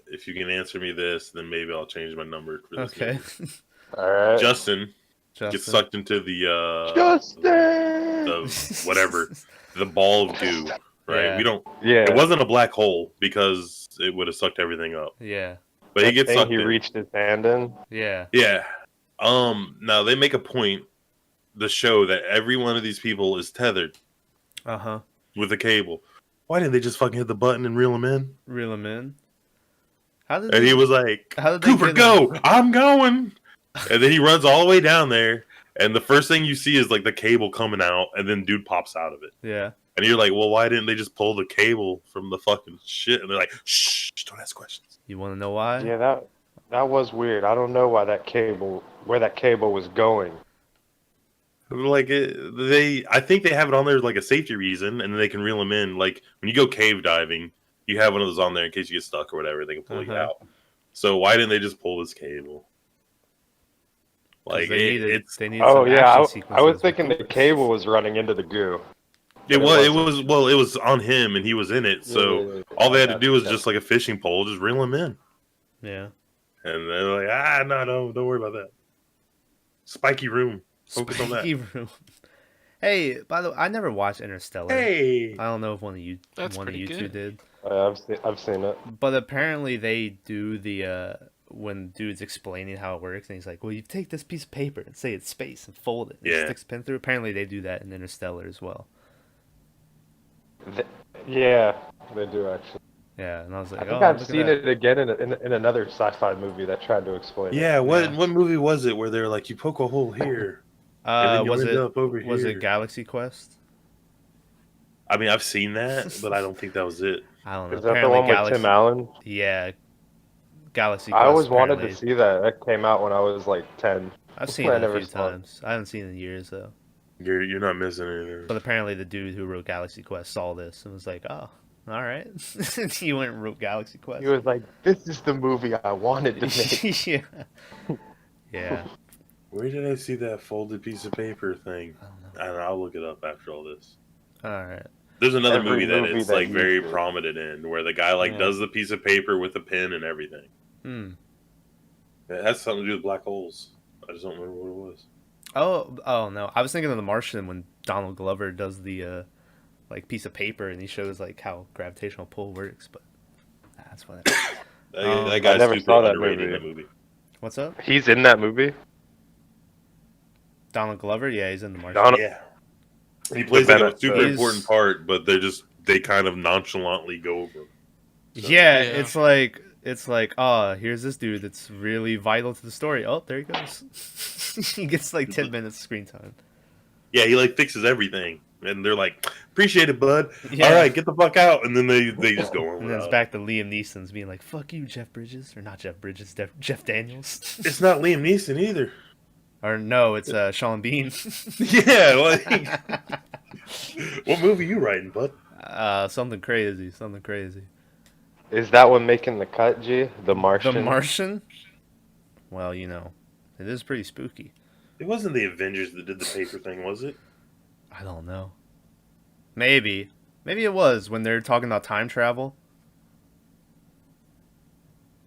if you can answer me this, then maybe I'll change my number for this.
Okay.
movie.
All right.
Justin
Justin.
gets sucked into the
Justin.
whatever, the ball of goo, right?
Yeah.
We don't.
Yeah.
It wasn't a black hole because it would have sucked everything up.
Yeah.
But he
That
gets
thing
sucked
he
in.
reached his hand in.
Yeah.
Yeah. Now they make a point to show that every one of these people is tethered
Uh-huh.
with a cable. Why didn't they just fucking hit the button and reel him in?
Reel him in. How did
And
they,
he was like,
how did they
"Cooper,
get
go! I'm going!" And then he runs all the way down there, and the first thing you see is like the cable coming out, and then dude pops out of it.
Yeah.
And you're like, "Well, why didn't they just pull the cable from the fucking shit?" And they're like, "Shh, don't ask questions."
You want to know why?
Yeah, that was weird. I don't know why where that cable was going.
Like I think they have it on there like a safety reason, and then they can reel them in. Like when you go cave diving, you have one of those on there in case you get stuck or whatever. They can pull you
Uh-huh.
out. So why didn't they just pull this cable? Like it's
they need
Oh
some
yeah,
action
I was
sequences
thinking
with
the
Cooper.
cable was running into the goo.
it
But
was on him, and he was in it. So
Yeah.
all they had to do was
Yeah.
just like a fishing pole, just reel him in.
Yeah.
And they're like, no, don't worry about that. Spiky room. Focus on that.
Spiky room. Hey, by the way, I never watched Interstellar.
Hey.
I don't know if one of you
That's
two
pretty good.
did.
I've seen it.
But apparently they do the when dude's explaining how it works, and he's like, "Well, you take this piece of paper and say it's space and fold it, and
Yeah.
sticks a pin through." Apparently they do that in Interstellar as well.
Yeah, they do actually.
Yeah, and I was like,
I think
"Oh,
I've
look at
seen
that."
it again in another sci-fi movie that tried to explain it.
Yeah, what
Yeah.
what movie was it where they're like, you poke a hole here, and then you
Was
end
it
up over
was
here?
it Galaxy Quest?
I mean, I've seen that, but I don't think that was it.
I don't know.
Is that the
Apparently
one with
Galaxy.
Tim Allen?
Yeah, Galaxy Quest.
I always wanted to
apparently.
see that. That came out when I was like 10.
I've seen
I
it a
never
few
saw it.
times. I haven't seen it in years though.
You're not missing anything.
But apparently the dude who wrote Galaxy Quest saw this and was like, "Oh, all right." He went and wrote Galaxy Quest.
He was like, "This is the movie I wanted to make."
Yeah. Yeah.
Where did I see that folded piece of paper thing?
I don't know.
I don't know, I'll look it up after all this.
All right.
There's another
Every
movie that
movie
it's
that
like very
uses it.
prominent in, where the guy like
Yeah.
does the piece of paper with a pen and everything.
Hmm.
It has something to do with black holes. I just don't remember what it was.
Oh no! I was thinking of The Martian when Donald Glover does the like piece of paper and he shows like how gravitational pull works. But that's what.
That guy's
never
super
saw that
underrated
movie.
in that movie.
What's up?
He's in that movie.
Donald Glover? Yeah, he's in The Martian.
Donald-
Yeah, he plays like a super
He's-
important part, but they kind of nonchalantly go over him. So.
Yeah,
Yeah.
it's like, oh, here's this dude that's really vital to the story. Oh, there he goes. He gets like 10 minutes screen time.
Yeah, he like fixes everything, and they're like, "Appreciate it, bud.
Yeah.
All right, get the fuck out." And then they just go on.
And then it's
without.
back to Liam Neeson's being like, "Fuck you, Jeff Bridges," or not Jeff Bridges, Jeff Daniels.
It's not Liam Neeson either.
Or no, it's Sean Bean.
Yeah, like what movie you writing, bud?
Something crazy.
Is that one making the cut, G? The Martian?
The Martian? Well, you know, it is pretty spooky.
It wasn't the Avengers that did the paper thing, was it?
I don't know. Maybe it was when they're talking about time travel.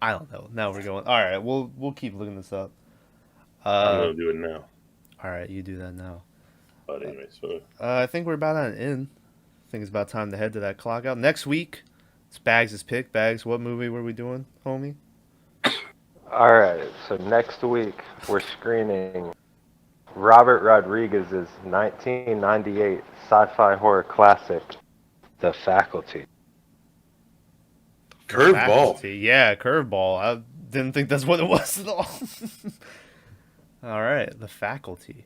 I don't know. Now we're going. All right, we'll keep looking this up.
I'm gonna do it now.
All right, you do that now.
But anyway, so
I think we're about at an end. I think it's about time to head to that clock out. Next week, it's Bags' pick. Bags, what movie were we doing, homie?
Alright, so next week we're screening Robert Rodriguez's 1998 sci-fi horror classic, The Faculty.
curveball.
Faculty. Yeah, curveball. I didn't think that's what it was at all. All right, The Faculty.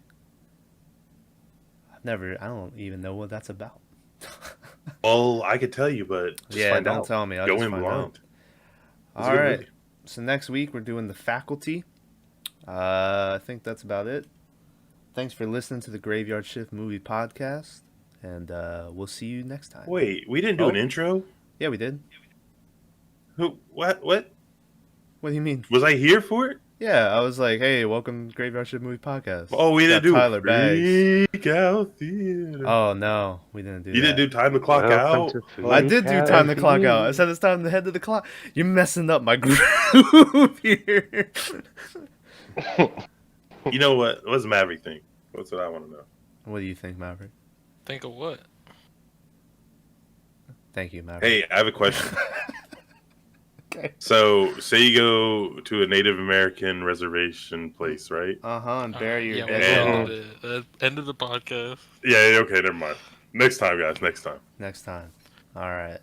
I don't even know what that's about.
Well, I could tell you, but just
Yeah,
find
don't
out.
tell me. I'll
Go
just
in
find
blind.
out.
It's a
All
good
right.
movie.
So next week we're doing The Faculty. I think that's about it. Thanks for listening to the Graveyard Shift Movie Podcast, and we'll see you next time.
Wait, we didn't do an intro.
Yeah, we did.
Who? What? What?
What do you mean?
Was I here for it?
Yeah, I was like, hey, welcome to Graveyard Shift Movie Podcast.
Oh, we
Got
didn't do
Tyler Bags.
Freak Out Theater.
Oh no, we didn't do
You
that.
didn't do Time to Clock Out.
I did do Time to Clock Out. I said it's time to head to the clock. You're messing up my groove here.
You know what? What's the Maverick thing? What's what I want to know.
What do you think, Maverick?
Think of what?
Thank you, Maverick.
Hey, I have a question.
Okay.
So, say you go to a Native American reservation place, right?
And bury your
Yeah,
dead
we'll
dog.
end of the podcast.
Yeah, okay, never mind. Next time, guys, next time.
Next time. All right.